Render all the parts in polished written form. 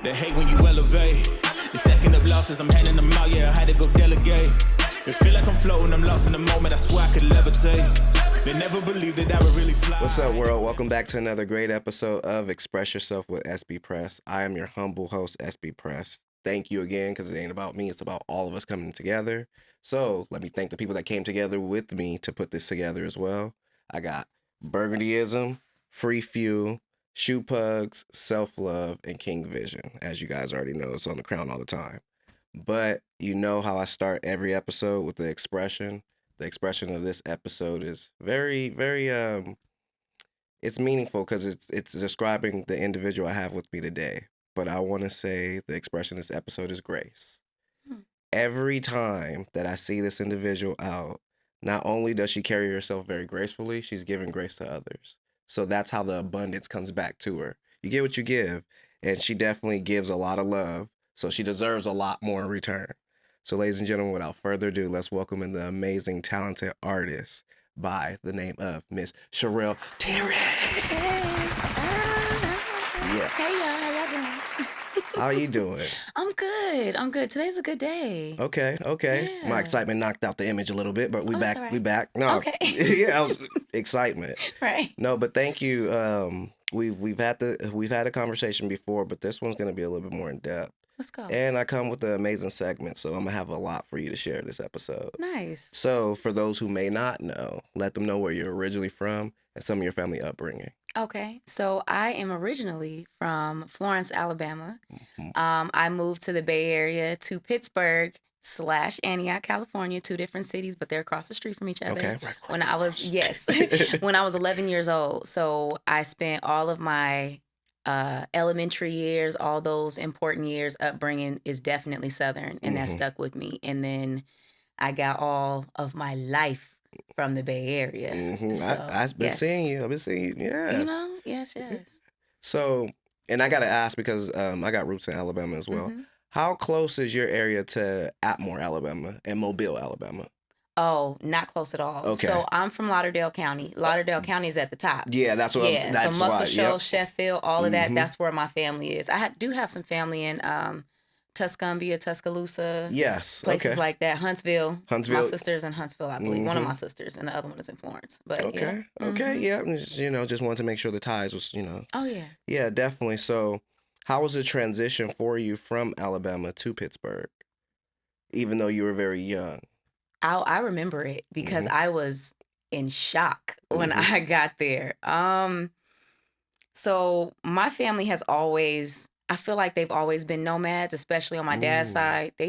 They hate when you elevate. They stacking up losses, I'm handing them out, yeah, I had to go delegate. It feel like I'm floating, I'm lost in the moment, I swear I could levitate. They never believed that I would really fly. What's up, world? Welcome back to another great episode of Express Yourself with XPress. I am your humble host, XPress. Thank you again, because it ain't about me, it's about all of us coming together. So let me thank the people that came together with me to put this together as well. I got Burgundyism, Free Fuel, Shoe Pugs, Self-Love, and King Vision. As you guys already know, it's on the crown all the time. But you know how I start every episode with the expression. The expression of this episode is very, very it's meaningful because it's describing the individual I have with me today. But I want to say the expression of this episode is grace. Every time that I see this individual out, not only does she carry herself very gracefully, she's giving grace to others. So that's how the abundance comes back to her. You get what you give, and she definitely gives a lot of love, so she deserves a lot more in return. So ladies and gentlemen, without further ado, let's welcome in the amazing, talented artist by the name of Miss Cherell Terri. Yes. Hey y'all, how y'all doing? How you doing? I'm good. I'm good. Today's a good day. Okay. Yeah. My excitement knocked out the image a little bit, but we Oh, back. that's all right. We back. No. Okay. Yeah, I was excitement. Right. No, but thank you. We've had a conversation before, but this one's gonna be a little bit more in depth. Let's go. And I come with an amazing segment, so I'm gonna have a lot for you to share this episode. Nice. So for those who may not know, let them know where you're originally from and some of your family upbringing. Okay. So I am originally from Florence, Alabama. Mhm. I moved to the Bay Area to Pittsburgh / Antioch, California, two different cities, but they're across the street from each other. Okay. Right, When I was when I was 11 years old. So I spent all of my elementary years, all those important years, upbringing is definitely Southern, and that Mhm. stuck with me. And then I got all of my life from the Bay Area. Mhm. So, I've been yes. seeing you. I've been seeing you. Yes. You know? Yes. So, and I gotta ask because I got roots in Alabama as well. Mhm. How close is your area to Atmore, Alabama, and Mobile, Alabama? Oh, not close at all. Okay. So I'm from Lauderdale County. Lauderdale County is at the top. Yeah, that's what. Yeah, That's so Muscle why. Shoals, Yep. Sheffield, all of that, Mhm. that's where my family is. I do have some family in Tuscumbia, Tuscaloosa, Yes. places Okay. like that. Huntsville. Huntsville. My sister's in Huntsville, I believe. One of Mhm. my sisters, and the other one is in Florence. But Okay. yeah. Okay. Mhm. Yeah. Just wanted to make sure the ties was, Oh yeah. Yeah, definitely. So, how was the transition for you from Alabama to Pittsburgh, even though you were very young? I remember it because Mhm. I was in shock when Mhm. I got there. So my family has always, I feel like they've always been nomads, especially on my dad's Ooh. side. They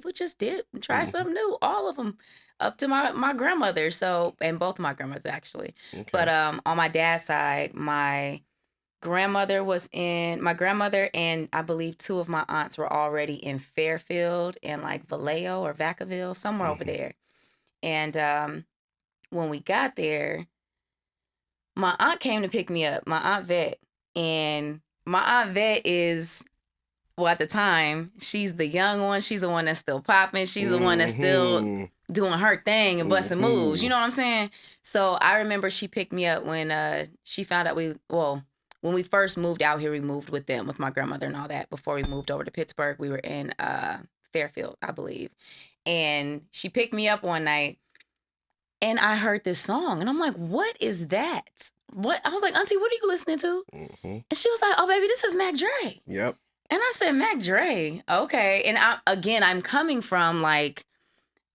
would just dip and try Mhm. something new. All of them, up to my grandmother. So, and both of my grandmothers actually. Okay. But on my dad's side, my grandmother and I believe two of my aunts were already in Fairfield and like Vallejo or Vacaville, somewhere over Mhm. there. And when we got there, my aunt came to pick me up, my Aunt Vet. And my Aunt Vet is, well, at the time, she's the young one. She's the one that's still popping. She's the one that's still Mhm. doing her thing and busting moves. You Mhm. know what I'm saying? So I remember she picked me up when she found out when we first moved out here, we moved with them, with my grandmother and all that. Before we moved over to Pittsburgh, we were in Fairfield, I believe. And she picked me up one night and I heard this song and I'm like, what is that? What? I was like, Auntie, what are you listening to? Mhm. And she was like, oh, baby, this is Mac Dre. Yep. And I said, Mac Dre, okay. And I'm coming from like,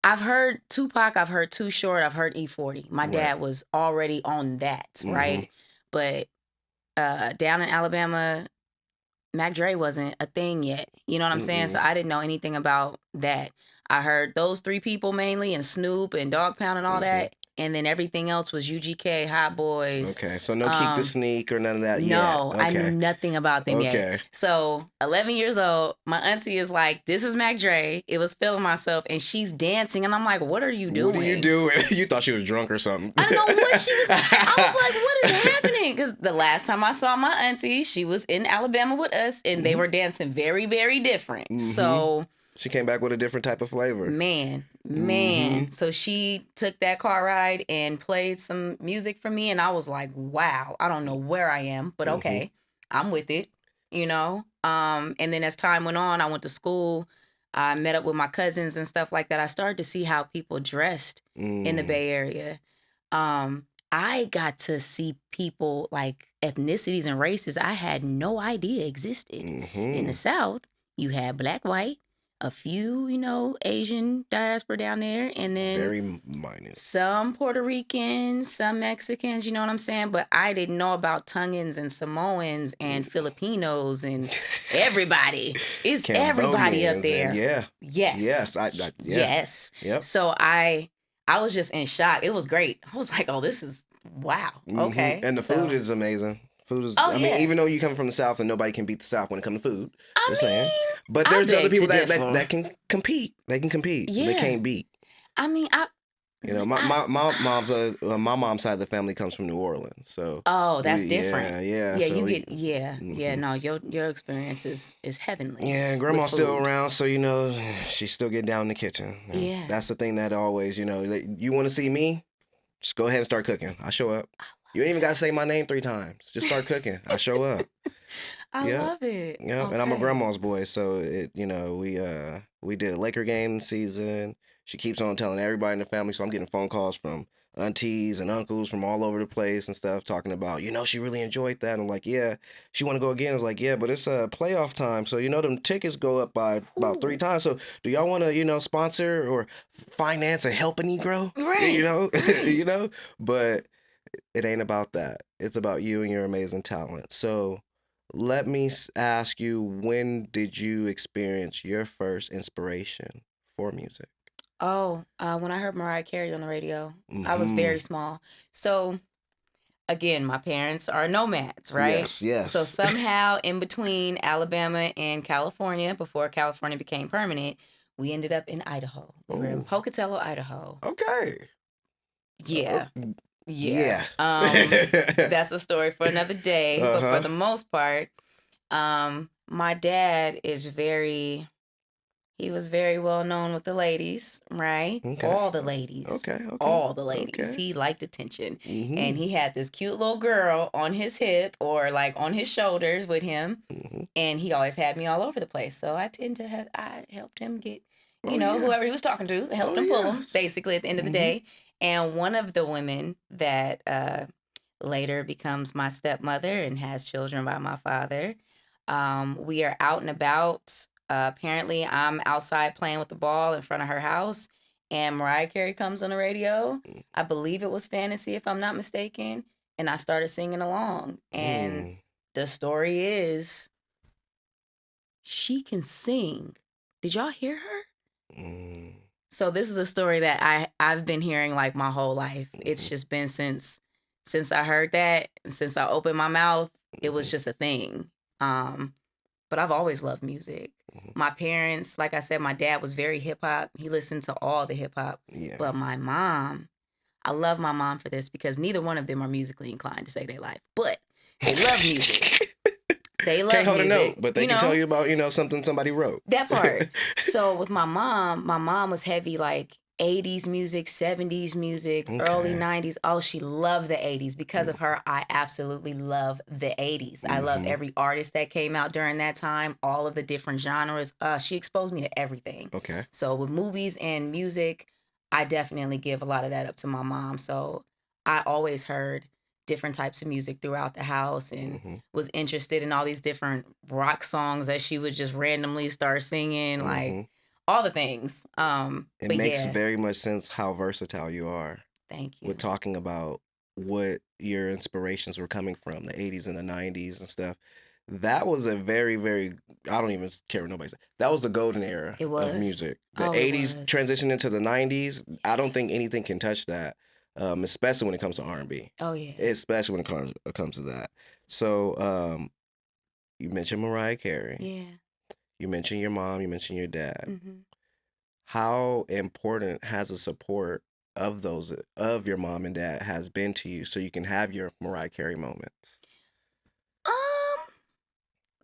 I've heard Tupac, I've heard Too Short, I've heard E40. My Right. dad was already on that, right? But down in Alabama, Mac Dre wasn't a thing yet. You know what I'm saying? So I didn't know anything about that. I heard those three people mainly, and Snoop and Dogg Pound and all that. And then everything else was UGK, Hot Boys. Okay, so no Keep the Sneak or none of that yet. No, I knew Okay. nothing about them yet. Okay. So 11 years old, my auntie is like, this is Mac Dre. It was Feeling Myself. And she's dancing. And I'm like, what are you doing? What are you doing? You thought she was drunk or something. I don't know what she was. I was like, what is happening? Because the last time I saw my auntie, she was in Alabama with us. And they were dancing very, very different. So She came back with a different type of flavor. man. So she took that car ride and played some music for me. And I was like, wow, I don't know where I am, but okay, I'm with it. you know. And then as time went on, I went to school. I met up with my cousins and stuff like that. I started to see how people dressed in the Bay Area. I got to see people like ethnicities and races I had no idea existed. In the South, you had black, white, a few, you know, Asian diaspora down there, and then Very minor. some Puerto Ricans, some Mexicans, you know what I'm saying? But I didn't know about Tongans and Samoans and Filipinos and everybody. It's everybody up Cambodians there. and yeah. Yes. Yes. Yes. Yep. So I was just in shock. It was great. I was like, oh, this is wow. Okay. And the So- food is amazing. Food is. Oh, I yeah. mean, even though you come from the South and nobody can beat the South when it comes to food. I saying. mean, But I there's other beg people to that differ. that can compete. They can compete. They Yeah. can't beat. I mean, You know, my mom's side of the family comes from New Orleans, so. oh, that's we- different. Yeah. Yeah, so you we- get yeah. Mhm. No, your experience is heavenly. Yeah, and with grandma's still food. around, so you know she's still getting down in the kitchen. And Yeah. that's the thing that always, you know, like, you want to see me, just go ahead and start cooking. I show up. You ain't even gotta say my name 3 times. Just start cooking. I show up. I Yeah. love it. Yeah, and I'm a Okay. grandma's boy, so we did a Laker game season. She keeps on telling everybody in the family, so I'm getting phone calls from aunties and uncles from all over the place and stuff talking about, she really enjoyed that. I'm like, yeah. She want to go again. I was like, yeah, but it's playoff time, so them tickets go up by about 3 times. So do y'all want to sponsor or finance a help a Negro? Right. You know, but it ain't about that. It's about you and your amazing talent. So let me ask you, when did you experience your first inspiration for music? Oh, when I heard Mariah Carey on the radio, I was Mhm. very small. So again, my parents are nomads, right? Yes. So somehow in between Alabama and California, before California became permanent, we ended up in Idaho. We were in Ooh. Pocatello, Idaho. Okay. Yeah. Yeah. That's a story for another day. But Uh-huh. for the most part, my dad he was very well known with the ladies, right? Okay. All the ladies. Okay. All the ladies. Okay. He liked attention. Mhm. And he had this cute little girl on his hip or like on his shoulders with him. Mhm. And he always had me all over the place. So I helped him get, Oh, yeah. whoever he was talking to, helped Oh, him pull him, yes. basically, at the end of the Mhm. day. And one of the women that later becomes my stepmother and has children by my father, we are out and about. Apparently, I'm outside playing with the ball in front of her house, and Mariah Carey comes on the radio. I believe it was Fantasy, if I'm not mistaken. And I started singing along. And Mm. the story is, she can sing. Did y'all hear her? Mm. So this is a story that I've been hearing like my whole life. It's Mhm. just been since I heard that, since I opened my mouth, it was Mhm. just a thing. But I've always loved music. Mhm. My parents, like I said, my dad was very hip hop. He listened to all the hip hop. Yeah. But my mom, I love my mom for this because neither one of them are musically inclined to save their life. But they love music. They love Can't hold music. a note, but they can tell you about, something somebody wrote. That part. So with my mom was heavy like 80s music, 70s music, early Okay. 90s. Oh, she loved the 80s. Because of her, I absolutely love the 80s. I love Mhm. every artist that came out during that time, all of the different genres. She exposed me to everything. Okay. So with movies and music, I definitely give a lot of that up to my mom. So I always heard different types of music throughout the house and Mhm. was interested in all these different rock songs that she would just randomly start singing, like Mhm. all the things. It But makes yeah, very much sense how versatile you are thank you. with talking about what your inspirations were coming from, the 80s and the 90s and stuff. That was a very, very, I don't even care what nobody says. That was the golden era It was. of music. The Oh, it 80s was. transitioned into the 90s. I don't think anything can touch that, especially when it comes to R&B. Oh yeah. Especially when it comes to that. So you mentioned Mariah Carey. Yeah. You mentioned your mom. You mentioned your dad. Hmm. How important has the support of your mom and dad has been to you so you can have your Mariah Carey moments?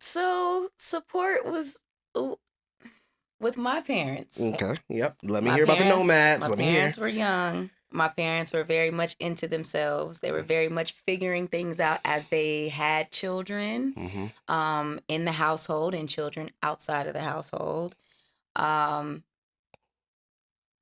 So support was ooh, with my parents. Okay. Yep. Let me My hear about the parents- nomads. My Let me hear. parents were young. My parents were very much into themselves. They were very much figuring things out as they had children in the household and children outside of the household. Um,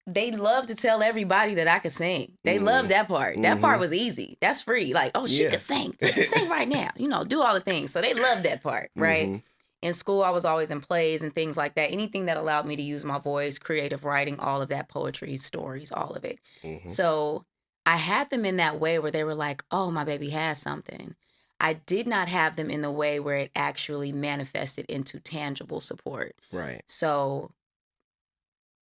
they loved to tell everybody that I could sing. They loved that part. That part was easy. That's free. Like, oh, she could sing. Sing right now. Do all the things. So they loved that part, right? In school, I was always in plays and things like that. Anything that allowed me to use my voice, creative writing, all of that, poetry, stories, all of it. So I had them in that way where they were like, oh, my baby has something. I did not have them in the way where it actually manifested into tangible support. Right. So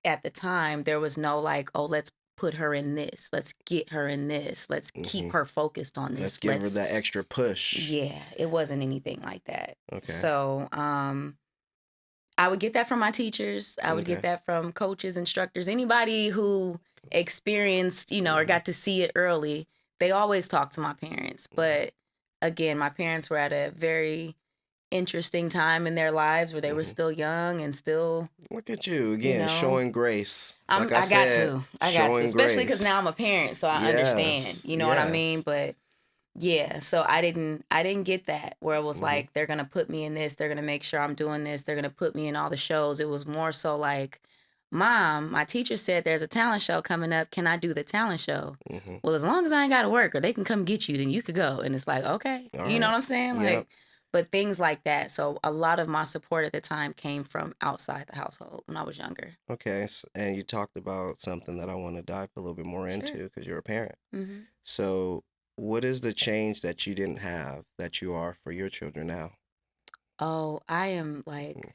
at the time, there was no like, oh, let's put her in this. Let's get her in this. Let's keep her focused on this. Let's give her that extra push. Yeah, it wasn't anything like that. Okay. So I would get that from my teachers. I would get that from coaches, instructors, anybody who experienced, or got to see it early. They always talked to my parents. But again, my parents were at a very interesting time in their lives where they were still young and still. Look at you again, showing grace. I got to, especially because now I'm a parent, so I understand. You know what I mean? But yeah, so I didn't get that where it was like they're gonna put me in this, they're gonna make sure I'm doing this, they're gonna put me in all the shows. It was more so like, Mom, my teacher said there's a talent show coming up. Can I do the talent show? Well, as long as I ain't got to work or they can come get you, then you could go. And it's like, okay, you know what I'm saying? Like. But things like that. So a lot of my support at the time came from outside the household when I was younger. Okay. And you talked about something that I want to dive a little bit more into because you're a parent. So what is the change that you didn't have that you are for your children now? Oh, I am like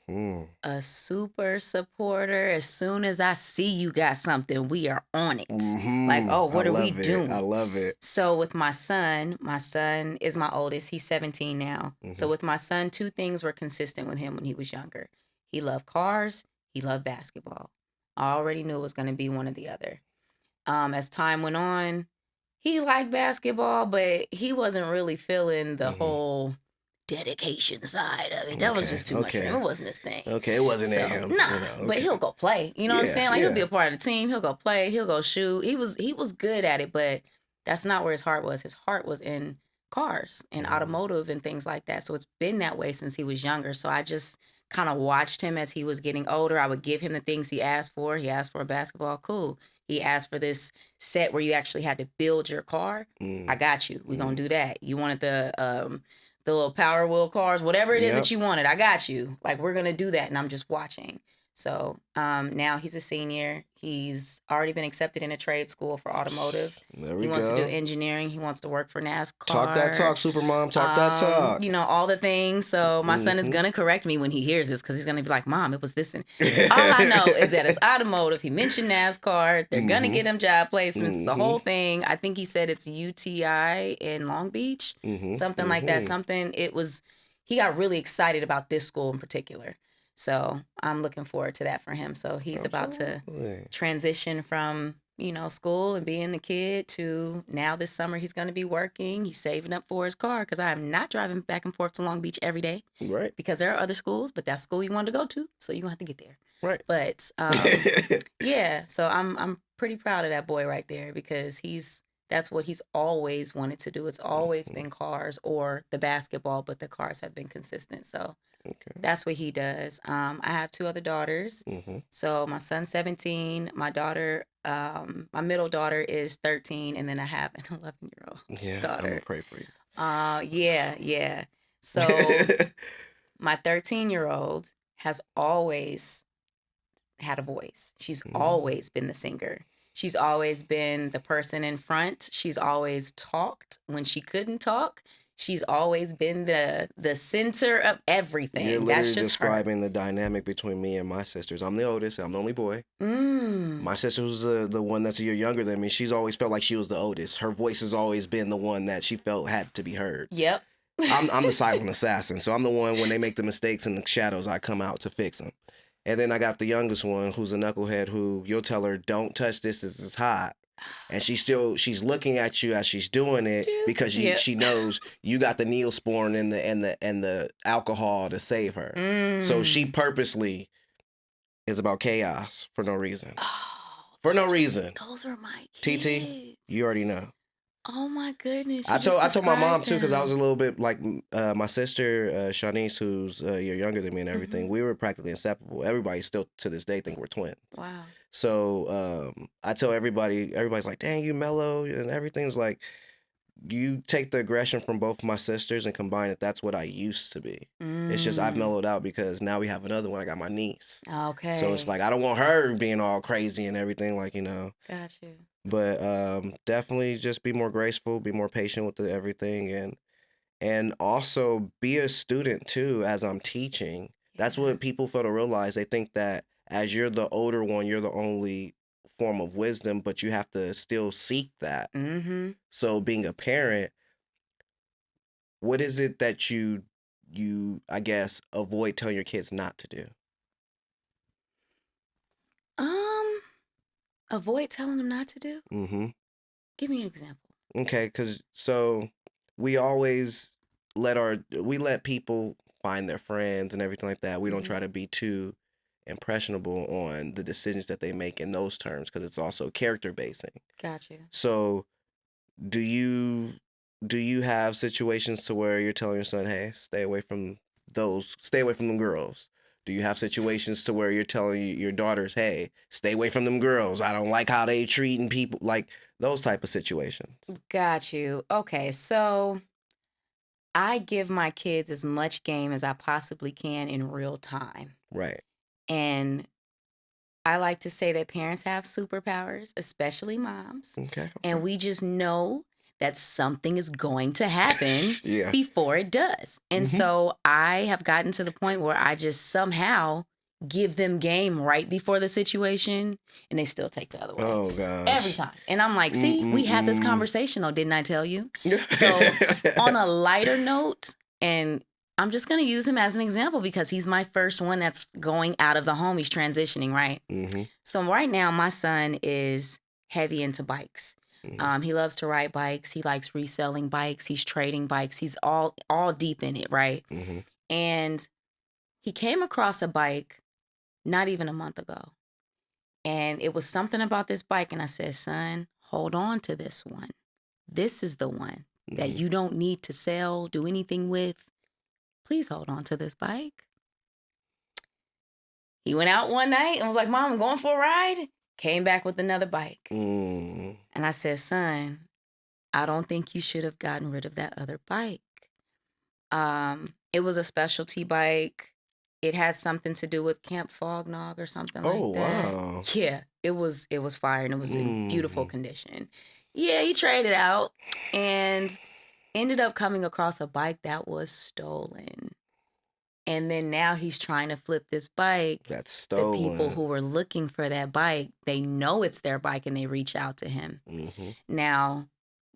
a super supporter. As soon as I see you got something, we are on it. Like, oh, what are we doing? I love it. So with my son is my oldest. He's 17 now. So with my son, two things were consistent with him when he was younger. He loved cars. He loved basketball. I already knew it was going to be one or the other. As time went on, he liked basketball, but he wasn't really feeling the whole dedication side of it. That was just too much for him. It wasn't his thing. Okay, it wasn't him. Nah, but he'll go play. You know what I'm saying? Like he'll be a part of the team. He'll go play. He'll go shoot. He was good at it, but that's not where his heart was. His heart was in cars and automotive and things like that. So it's been that way since he was younger. So I just kind of watched him as he was getting older. I would give him the things he asked for. He asked for a basketball. Cool. He asked for this set where you actually had to build your car. I got you. We're going to do that. You wanted the little Power Wheel cars, whatever it is that you wanted. I got you. Like, we're going to do that. And I'm just watching. So now he's a senior. He's already been accepted in a trade school for automotive. There we go. He wants to do engineering. He wants to work for NASCAR. Talk that talk, Supermom. Talk that talk. All the things. So my son is going to correct me when he hears this because he's going to be like, Mom, it was this. And all I know is that it's automotive. He mentioned NASCAR. They're going to get him job placements. It's the whole thing. I think he said it's UTI in Long Beach. Something like that. He got really excited about this school in particular. So I'm looking forward to that for him. So he's about to transition from, school and being the kid to now this summer he's going to be working. He's saving up for his car because I am not driving back and forth to Long Beach every day. Right. Because there are other schools, but that's school you wanted to go to. So you're going to have to get there. Right. But yeah, so I'm pretty proud of that boy right there because that's what he's always wanted to do. It's always been cars or the basketball, but the cars have been consistent. So that's what he does. I have two other daughters. So my son's 17. My daughter, my middle daughter is 13. And then I have an 11-year-old daughter. I'm going to pray for you. Yeah. So my 13-year-old has always had a voice. She's always been the singer. She's always been the person in front. She's always talked when she couldn't talk. She's always been the center of everything. You're That's literally just describing the dynamic between me and my sisters. I'm the oldest. I'm the only boy. My sister was the one that's a year younger than me. She's always felt like she was the oldest. Her voice has always been the one that she felt had to be heard. Yep. I'm the silent assassin. So I'm the one when they make the mistakes in the shadows, I come out to fix them. And then I got the youngest one who's a knucklehead who you'll tell her, don't touch this, this is hot. And she's looking at you as she's doing it because she knows you got the Neosporin and the alcohol to save her. So she purposely is about chaos for no reason. Oh, for no reason. Those were my TT, kids. you already know. Oh my goodness. I told my mom too, because I them. was a little bit like my sister Shanice, who's a year younger than me and everything. We were practically inseparable. Everybody still to this day think we're twins. Wow. So I tell everybody, everybody's like, "Dang, you mellow," and everything's like, you take the aggression from both my sisters and combine it. That's what I used to be. It's just I've mellowed out because now we have another one. I got my niece. Okay. So it's like I don't want her being all crazy and everything, like, you know. Got you. But definitely just be more graceful, be more patient with everything, and also be a student too as I'm teaching. That's what people fail to realize. They think that as you're the older one, you're the only form of wisdom, but you have to still seek that. So being a parent, what is it that you I guess avoid telling your kids not to do? Avoid telling them not to do? Mm-hmm. Give me an example. Okay, because so we always let people find their friends and everything like that. We don't try to be too impressionable on the decisions that they make in those terms, because it's also character basing. Got you. So do you have situations to where you're telling your son, hey, stay away from them girls? Do you have situations to where you're telling your daughters, hey, stay away from them girls, I don't like how they treating people, like those type of situations? Got you. Okay, so I give my kids as much game as I possibly can in real time. Right. And I like to say that parents have superpowers, especially moms. Okay. And we just know that something is going to happen before it does. And so I have gotten to the point where I just somehow give them game right before the situation, and they still take the other way. Oh, gosh. Every time. And I'm like, see, we had this conversation though, didn't I tell you? So on a lighter note, and I'm just going to use him as an example because he's my first one that's going out of the home. He's transitioning, right? So right now, my son is heavy into bikes. He loves to ride bikes. He likes reselling bikes. He's trading bikes. He's all deep in it, right? And he came across a bike not even a month ago. And it was something about this bike. And I said, son, hold on to this one. This is the one that you don't need to sell, do anything with. Please hold on to this bike. He went out one night and was like, Mom, I'm going for a ride. Came back with another bike. And I said, son, I don't think you should have gotten rid of that other bike. It was a specialty bike. It had something to do with Camp Fognog or something like that. Wow. Yeah, it was fire and it was in beautiful condition. Yeah, he traded out and ended up coming across a bike that was stolen. And then now he's trying to flip this bike. That's stolen. The people who were looking for that bike, they know it's their bike and they reach out to him. Now,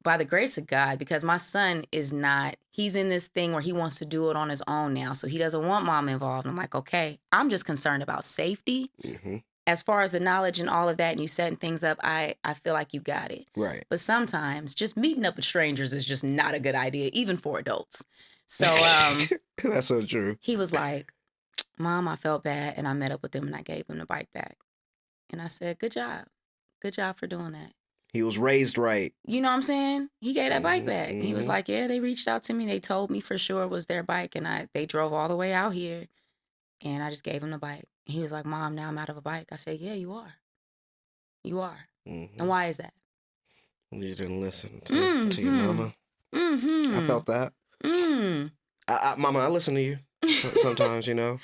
by the grace of God, because my son he's in this thing where he wants to do it on his own now. So he doesn't want mom involved. I'm like, okay, I'm just concerned about safety. As far as the knowledge and all of that, and you setting things up, I feel like you got it. Right. But sometimes just meeting up with strangers is just not a good idea, even for adults. So that's so true. He was like, Mom, I felt bad, and I met up with them and I gave them the bike back. And I said, good job. Good job for doing that. He was raised right. You know what I'm saying? He gave that bike back. He was like, yeah, they reached out to me. They told me for sure it was their bike. And they drove all the way out here. And I just gave him the bike. He was like, Mom, now I'm out of a bike. I said, yeah, you are. You are. And why is that? You didn't listen to your mama. I felt that. Mama, I listen to you sometimes, you know.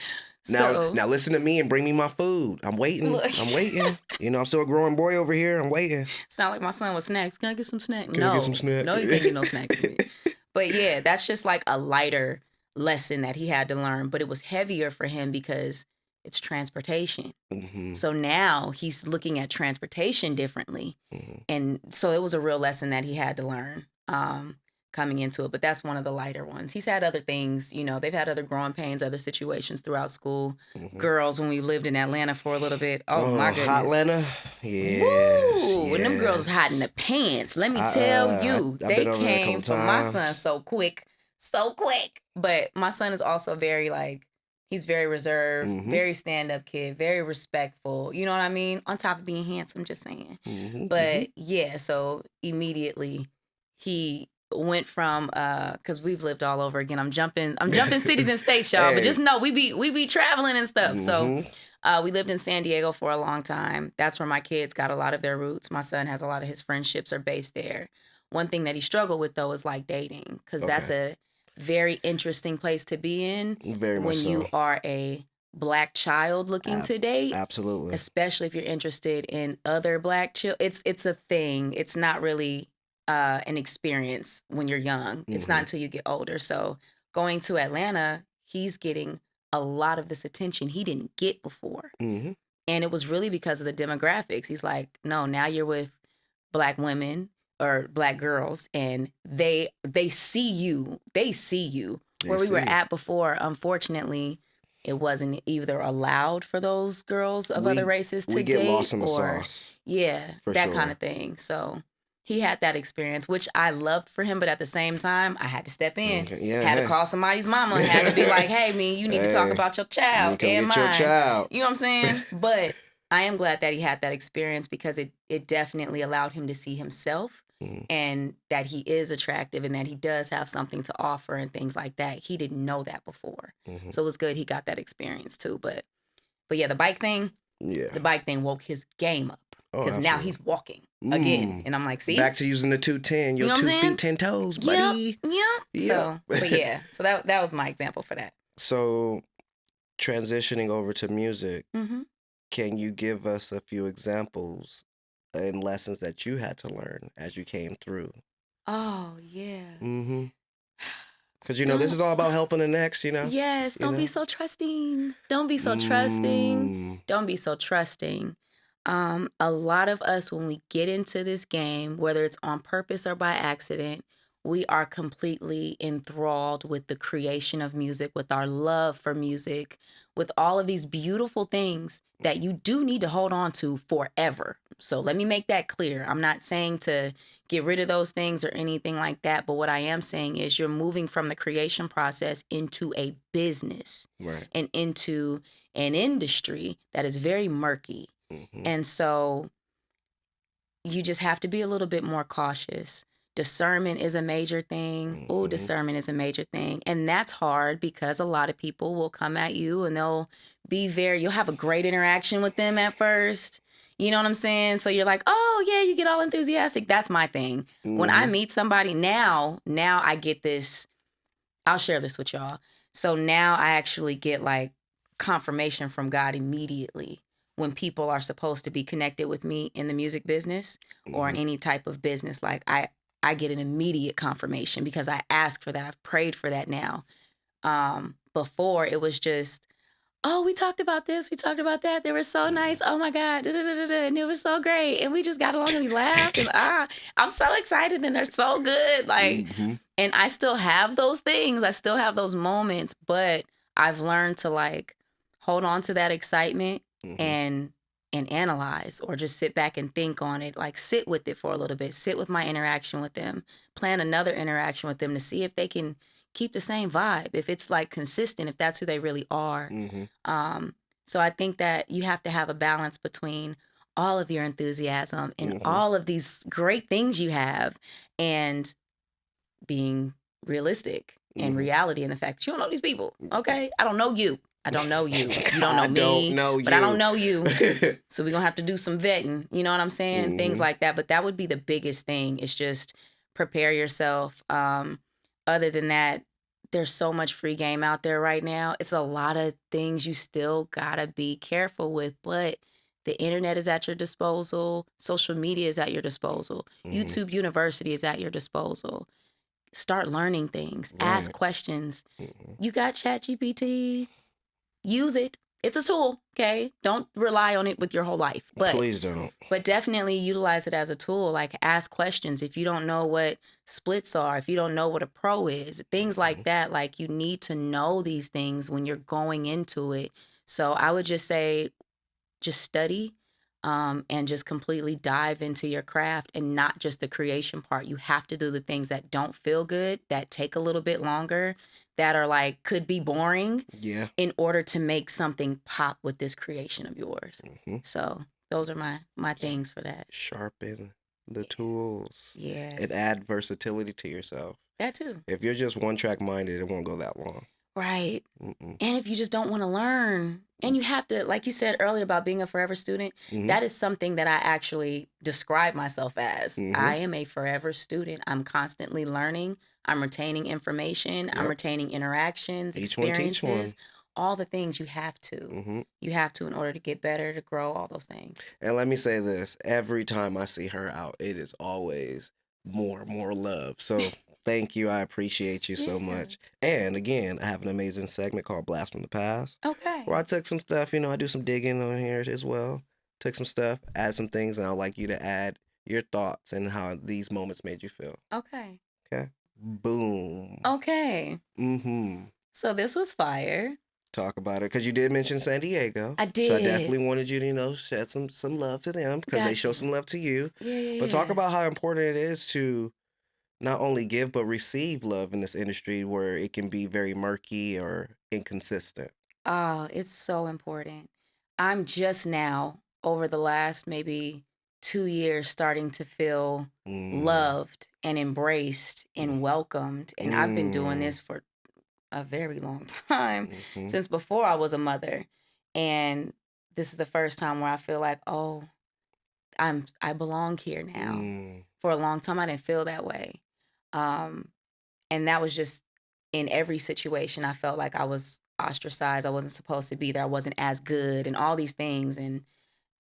Now listen to me and bring me my food. I'm waiting. I'm waiting. You know, I'm still a growing boy over here. I'm waiting. It's not like my son with snacks. Can I get some snacks? Can I get some snacks? No, you can't get no snacks from me. But yeah, that's just like a lighter lesson that he had to learn. But it was heavier for him because it's transportation. So now he's looking at transportation differently. And so it was a real lesson that he had to learn coming into it. But that's one of the lighter ones. He's had other things, you know, they've had other growing pains, other situations throughout school. Girls, when we lived in Atlanta for a little bit. Oh my goodness. Hot Atlanta? Yeah. Woo! And them girls hot in the pants. Let me tell you. They came for my son so quick. But my son is also very like, He's very reserved, very stand-up kid, very respectful. You know what I mean? On top of being handsome, just saying. But yeah, so immediately he went from because we've lived all over again. I'm jumping cities and states, y'all. But just know we be traveling and stuff. So we lived in San Diego for a long time. That's where my kids got a lot of their roots. My son has a lot of his friendships are based there. One thing that he struggled with though is like dating, because that's a very interesting place to be in when you are a Black child looking to date. Absolutely. Especially if you're interested in other Black children. It's a thing. It's not really an experience when you're young. It's not until you get older. So going to Atlanta, he's getting a lot of this attention he didn't get before. And it was really because of the demographics. He's like, no, now you're with Black women or Black girls, and they see you. They see you. Where we were at before, unfortunately, it wasn't either allowed for those girls of other races to date. We get lost in the sauce. Yeah, that kind of thing. So he had that experience, which I loved for him, but at the same time, I had to step in. Had to call somebody's mama. Had to be like, hey, man, you need to talk about your child and mine. Your child. You know what I'm saying? But I am glad that he had that experience because it definitely allowed him to see himself and that he is attractive and that he does have something to offer and things like that. He didn't know that before. So it was good he got that experience too. But yeah, the bike thing woke his game up because now he's walking again. And I'm like, see? Back to using the 210, your 2 feet, 10 toes, buddy. Yep. So, but yeah, so that was my example for that. So transitioning over to music, can you give us a few examples and lessons that you had to learn as you came through? Oh, yeah. Because, this is all about helping the next, Yes, don't be so trusting. Don't be so trusting. Don't be so trusting. A lot of us, when we get into this game, whether it's on purpose or by accident, we are completely enthralled with the creation of music, with our love for music, with all of these beautiful things that you do need to hold on to forever. So let me make that clear. I'm not saying to get rid of those things or anything like that, but what I am saying is you're moving from the creation process into a business and into an industry that is very murky. And so you just have to be a little bit more cautious. Discernment is a major thing. Discernment is a major thing. And that's hard because a lot of people will come at you and they'll be you'll have a great interaction with them at first. You know what I'm saying? So you're like, oh yeah, you get all enthusiastic. That's my thing. When I meet somebody now I get this, I'll share this with y'all. So now I actually get like confirmation from God immediately when people are supposed to be connected with me in the music business or in any type of business. Like I get an immediate confirmation because I ask for that. I've prayed for that now. Before it was just, oh, we talked about this. We talked about that. They were so nice. Oh my God. And it was so great. And we just got along and we laughed. And I'm so excited and they're so good. Like, and I still have those things. I still have those moments, but I've learned to like hold on to that excitement and analyze or just sit back and think on it, like sit with it for a little bit, sit with my interaction with them, plan another interaction with them to see if they can keep the same vibe, if it's like consistent, if that's who they really are. So I think that you have to have a balance between all of your enthusiasm and all of these great things you have and being realistic and reality and the fact that you don't know these people. Okay. I don't know you. I don't know you. You don't know me. But I don't know you. So we're going to have to do some vetting. You know what I'm saying? Things like that. But that would be the biggest thing. It's just prepare yourself. Other than that, there's so much free game out there right now. It's a lot of things you still got to be careful with. But the internet is at your disposal. Social media is at your disposal. YouTube University is at your disposal. Start learning things. Ask questions. You got ChatGPT. Use it. It's a tool, okay? Don't rely on it with your whole life. But please don't. But definitely utilize it as a tool. Like ask questions. If you don't know what splits are, if you don't know what a pro is, things like that, like you need to know these things when you're going into it. So I would just say, just study and just completely dive into your craft and not just the creation part. You have to do the things that don't feel good, that take a little bit longer, that are like could be boring Yeah. in order to make something pop with this creation of yours. Hmm. So those are my things for that. Sharpen the tools Yeah, and add versatility to yourself. that too. If you're just one track minded, it won't go that long. Right. Mm-mm. And if you just don't want to learn, and you have to, like you said earlier about being a forever student, Mhm. that is something that I actually describe myself as. Mhm. I am a forever student. I'm constantly learning. I'm retaining information. I'm Yep. retaining interactions, Each one teach one. experiences, all the things you have to. Hmm. You have to in order to get better, to grow, all those things. And let me say this: every time I see her out, it is always more love. So thank you. I appreciate you so Yeah. much. And again, I have an amazing segment called Blast from the Past, Okay. where I took some stuff. I do some digging on here as well. Took some stuff, add some things, and I'd like you to add your thoughts and how these moments made you feel. Okay. Okay. Boom. Okay. Mm-hmm. So this was fire. Talk about it, because you did mention San Diego. I So I did. definitely wanted you to, shed some love to them, because they show Gotcha. some love to you. Yeah. But talk about how important it is to not only give but receive love in this industry, where it can be very murky or inconsistent. Oh, it's so important. I'm just now, over the last maybe 2 years, starting to feel Mm. loved and embraced and welcomed. And I've been doing Mm. this for a very long time, Mhm. since before I was a mother. And this is the first time where I feel like, oh, I belong here now. Mm. For a long time, I didn't feel that way. Um, and that was just in every situation. I felt like I was ostracized. I wasn't supposed to be there. I wasn't as good and all these things. And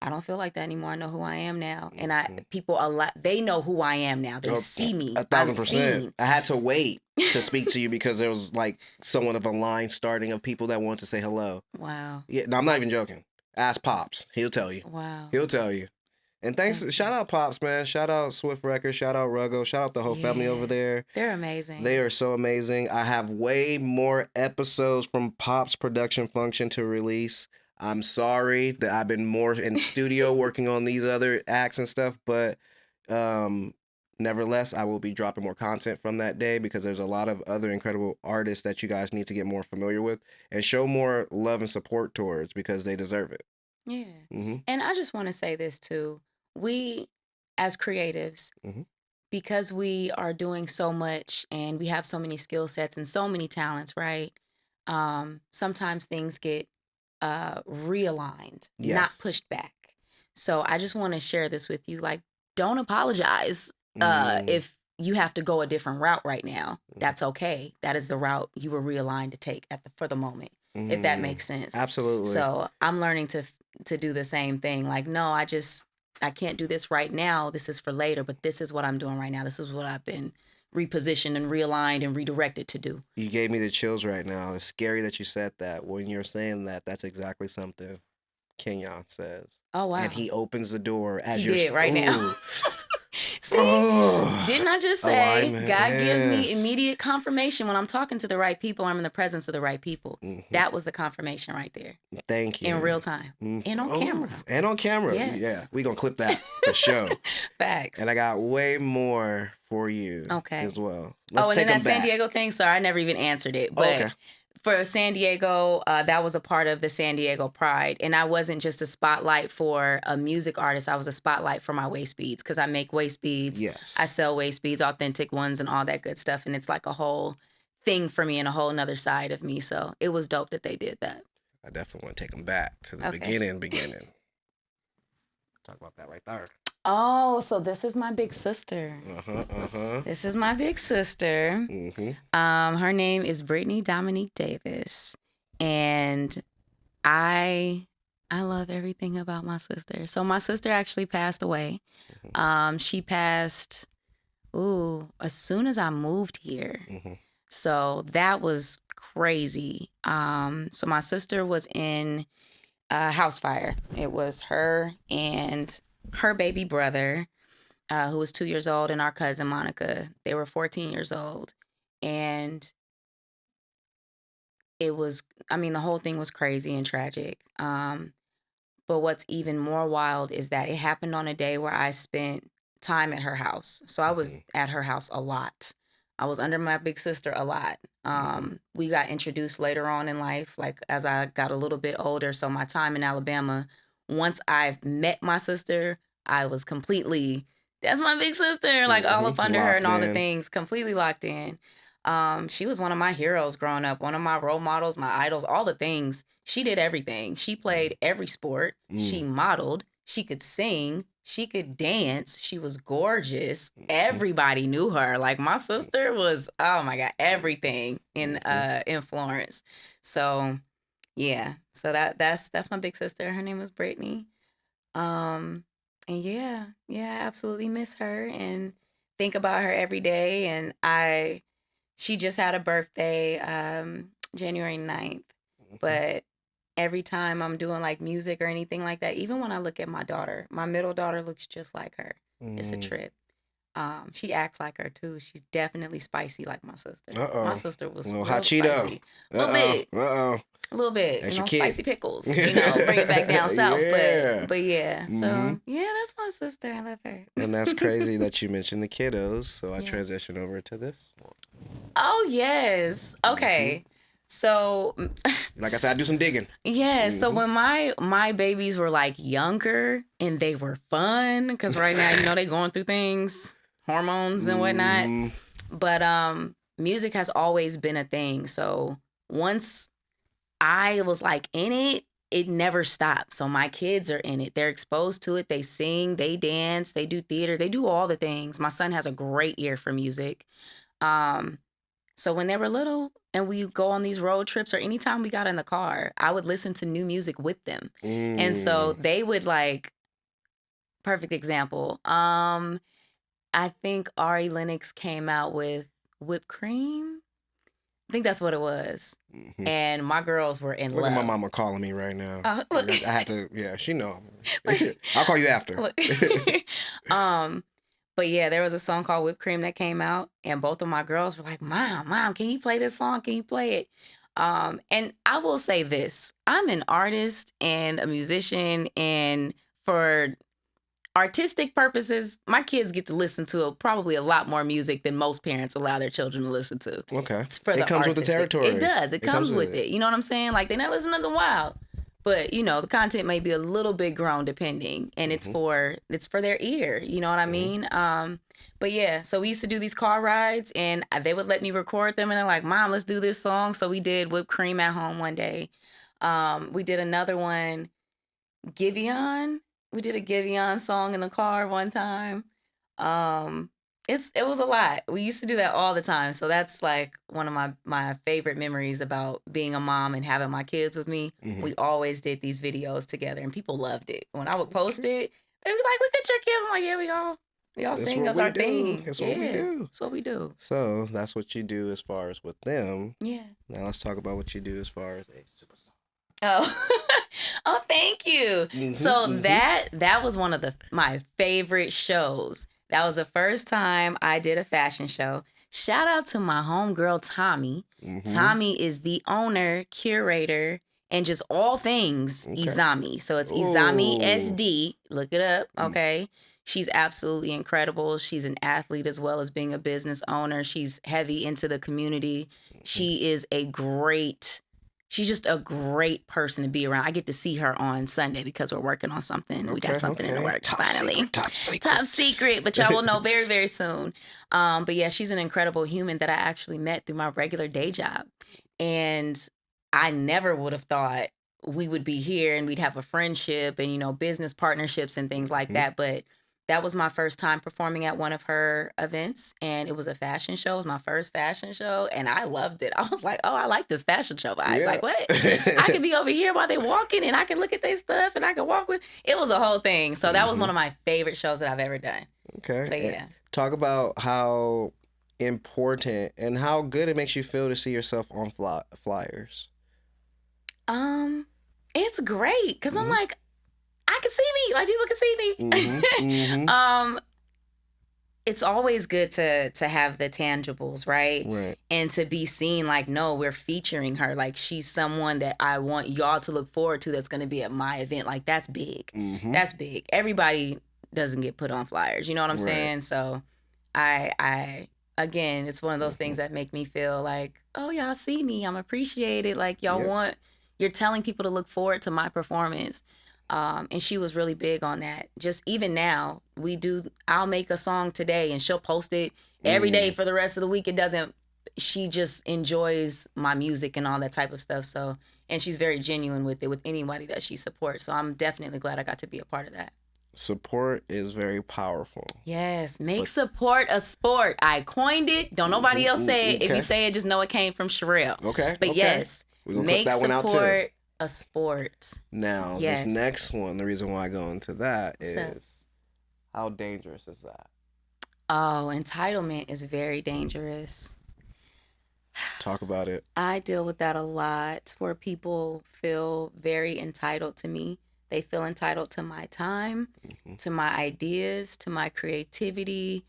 I don't feel like that anymore. I know who I am now. And Mhm. people a lot, they know who I am now. They Oh, see me. I'm 1,000%. seen. I had to wait to speak to you because there was like somewhat of a line starting of people that want to say hello. Wow. Yeah, no, I'm not even joking. Ask Pops. He'll tell you. Wow. He'll tell you. And thanks, Thank shout you. out Pops, man. Shout out Swift Records. Shout out Ruggo. Shout out the whole family over Yeah. there. They're amazing. They are so amazing. I have way more episodes from Pop's production function to release. I'm sorry that I've been more in studio working on these other acts and stuff, but nevertheless, I will be dropping more content from that day, because there's a lot of other incredible artists that you guys need to get more familiar with and show more love and support towards, because they deserve it. Yeah. Mm-hmm. And I just want to say this too. We, as creatives, Mhm. because we are doing so much and we have so many skill sets and so many talents, right? Sometimes things get realigned, not Yes. pushed back. So I just want to share this with you. Like, don't apologize Mm. if you have to go a different route right now. That's okay. That is the route you were realigned to take for the moment, if that Mm. makes sense. Absolutely. So I'm learning to do the same thing. Like, no, I can't do this right now. This is for later, but this is what I'm doing right now. This is what I've been repositioned and realigned and redirected to do. You gave me the chills right now. It's scary that you said that. When you're saying that, that's exactly something Kenyon says. Oh, wow. And he opens the door as He you're did right now. Ooh. See, Oh. didn't I just say Alignment, God gives me yes. immediate confirmation when I'm talking to the right people, I'm in the presence of the right people. Mhm. That was the confirmation right there. Thank you. In real time. Mhm. And on Oh, camera. And on camera. Yes. Yeah, we going to clip that for sure. Facts. And I got way more for you Okay. as well. Let's and take then them that San back. Diego thing, sorry, I never even answered it. But Okay. for San Diego, that was a part of the San Diego Pride. And I wasn't just a spotlight for a music artist. I was a spotlight for my waist beads, because I make waist beads. Yes. I sell waist beads, authentic ones and all that good stuff. And it's like a whole thing for me and a whole nother side of me. So it was dope that they did that. I definitely want to take them back to the Okay. beginning. Talk about that right there. Oh, so this is my big sister. This is my big sister. Mm-hmm. Her name is Brittany Dominique Davis. And I love everything about my sister. So my sister actually passed away. She passed, as soon as I moved here. Mm-hmm. So that was crazy. So my sister was in a house fire. It was her and her baby brother, who was 2 years old, and our cousin Monica. They were 14 years old. And it was, the whole thing was crazy and tragic. But what's even more wild is that it happened on a day where I spent time at her house. So I was at her house a lot. I was under my big sister a lot. We got introduced later on in life, like as I got a little bit older. So my time in Alabama, once I met my sister, I was completely, that's my big sister, like all up under her and all the things, completely locked in. She was one of my heroes growing up, one of my role models, my idols, all the things. She did everything. She played every sport. She modeled. She could sing. She could dance. She was gorgeous. Everybody knew her. Like my sister was, oh my God, everything in Florence. So yeah. So that's my big sister. Her name was Brittany. And yeah, I absolutely miss her and think about her every day. And she just had a birthday, January 9th. But every time I'm doing like music or anything like that, even when I look at my daughter, my middle daughter looks just like her. It's a trip. She acts like her too. She's definitely spicy like my sister. My sister was real hot Cheeto. A little bit. A little bit. That's you know, your kid. spicy pickles. You know, bring it back down south. Yeah. But yeah. So yeah, that's my sister. I love her. And that's crazy that you mentioned the kiddos. So I transition over to this. Oh yes. Okay. So like I said, I do some digging. Yeah. So when my babies were like younger and they were fun, because right now, you know, they going through things, hormones and whatnot. But music has always been a thing. So once I was like in it, it never stopped. So my kids are in it. They're exposed to it. They sing, they dance, they do theater, they do all the things. My son has a great ear for music. So when they were little and we go on these road trips or anytime we got in the car, I would listen to new music with them. And so they would like, perfect example. I think Ari Lennox came out with Whipped Cream. I think that's what it was. And my girls were in love. Look at my mama calling me right now. Look. I have to, yeah, she know. I'll call you after. But yeah, there was a song called Whipped Cream that came out, and both of my girls were like, Mom, can you play this song? Can you play it? And I will say this, I'm an artist and a musician, and for artistic purposes, my kids get to listen to probably a lot more music than most parents allow their children to listen to. Okay. It's for it comes with the territory. It does. It comes with it. You know what I'm saying? Like, they're not listening to the wild. But, you know, the content may be a little bit grown depending. And it's for their ear. You know what I mean? But yeah, so we used to do these car rides and they would let me record them. And they're like, Mom, let's do this song. So we did Whipped Cream at home one day. We did another one, Giveon. We did a Giveon song in the car one time. It was a lot. We used to do that all the time. So that's like one of my favorite memories about being a mom and having my kids with me. We always did these videos together and people loved it. When I would post it, they'd be like, look at your kids. I'm like, yeah, we all sing as our thing. That's what we do. That's what we do. So that's what you do as far as with them. Yeah. Now let's talk about what you do as far as a superstar. Oh, thank you. So that was one of my favorite shows. That was the first time I did a fashion show. Shout out to my homegirl, Tommy. Tommy is the owner, curator, and just all things Izami. So it's Izami SD. Look it up, okay? She's absolutely incredible. She's an athlete as well as being a business owner. She's heavy into the community. She's just a great person to be around. I get to see her on Sunday because we're working on something. We got something in the works finally. Top secret, but y'all will know very, very soon. But yeah, she's an incredible human that I actually met through my regular day job. And I never would have thought we would be here and we'd have a friendship and, you know, business partnerships and things like that. But that was my first time performing at one of her events, and it was a fashion show. It was my first fashion show, and I loved it. I was like, oh, I like this fashion show. I was like, what? I could be over here while they're walking, and I can look at their stuff, and I can walk with. It was a whole thing. So that was one of my favorite shows that I've ever done. Okay. But yeah. Talk about how important and how good it makes you feel to see yourself on flyers. It's great, because I'm like, I can see me. Like, people can see me. It's always good to have the tangibles, right? And to be seen like, no, we're featuring her. Like, she's someone that I want y'all to look forward to that's going to be at my event. Like, that's big. That's big. Everybody doesn't get put on flyers. You know what I'm saying? So I again, it's one of those things that make me feel like, oh, y'all see me, I'm appreciated. Like y'all you're telling people to look forward to my performance. And she was really big on that. Just even now, I'll make a song today and she'll post it every day for the rest of the week. She just enjoys my music and all that type of stuff. So, and she's very genuine with it, with anybody that she supports. So I'm definitely glad I got to be a part of that. Support is very powerful. Yes, support a sport. I coined it. Don't nobody else say it. Okay. If you say it, just know it came from Cherell. Okay. But yes, we're gonna make put that one out too. support a sport. Now, Yes. this next one, the reason why I go into that What's that? is how dangerous is that? Oh, entitlement is very dangerous. Talk about it. I deal with that a lot, where people feel very entitled to me. They feel entitled to my time, to my ideas, to my creativity,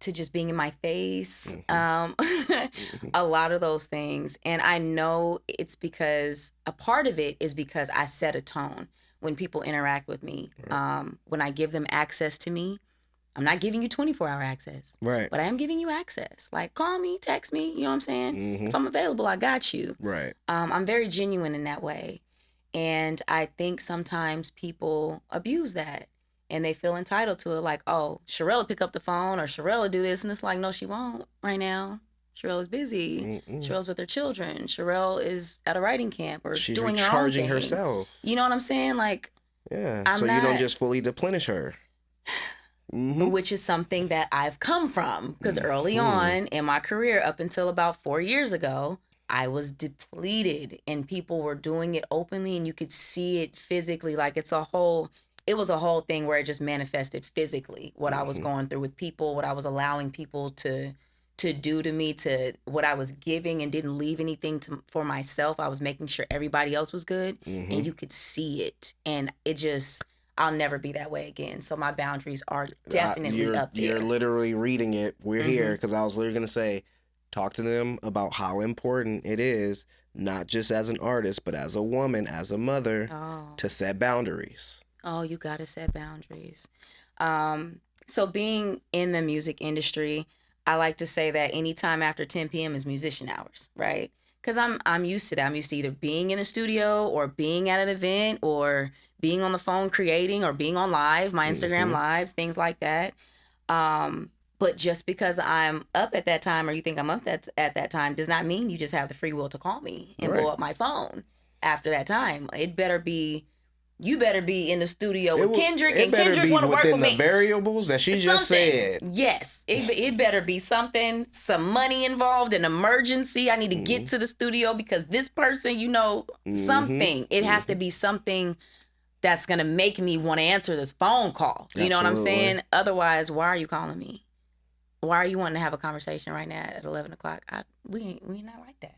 to just being in my face. A lot of those things. And I know it's because a part of it is because I set a tone when people interact with me. Right. When I give them access to me, I'm not giving you 24-hour access. Right. But I am giving you access. Like, call me, text me, you know what I'm saying? If I'm available, I got you. Right. I'm very genuine in that way. And I think sometimes people abuse that and they feel entitled to it. Like, oh, Cherell will pick up the phone or Cherell will do this. And it's like, no, she won't right now. Cherell is busy. Cherell's with her children. Cherell is at a writing camp or She's doing her own recharging thing. herself. You know what I'm saying? Like, yeah. I'm so you don't not- just fully deplenish her. which is something that I've come from. Because early on in my career, up until about 4 years ago, I was depleted and people were doing it openly and you could see it physically. Like it was a whole thing where it just manifested physically what I was going through with people, what I was allowing people to do to me, to what I was giving and didn't leave anything for myself. I was making sure everybody else was good and you could see it. And it just, I'll never be that way again. So my boundaries are definitely up there. You're literally reading it. We're here because I was literally going to say, talk to them about how important it is, not just as an artist, but as a woman, as a mother, to set boundaries. Oh, you got to set boundaries. So being in the music industry, I like to say that anytime after 10 p.m. is musician hours, right? Because I'm used to that. I'm used to either being in a studio or being at an event or being on the phone creating or being on live, my Instagram lives, things like that. But just because I'm up at that time or you think I'm up at that time does not mean you just have the free will to call me and blow up my phone after that time. You better be in the studio with Kendrick and Kendrick want to work with me. Within the variables that she just said. Yes, it better be something, some money involved, an emergency. I need to get to the studio because this person, something. It has to be something that's going to make me want to answer this phone call. You know what I'm saying? Otherwise, why are you calling me? Why are you wanting to have a conversation right now at 11 o'clock? We ain't not like that.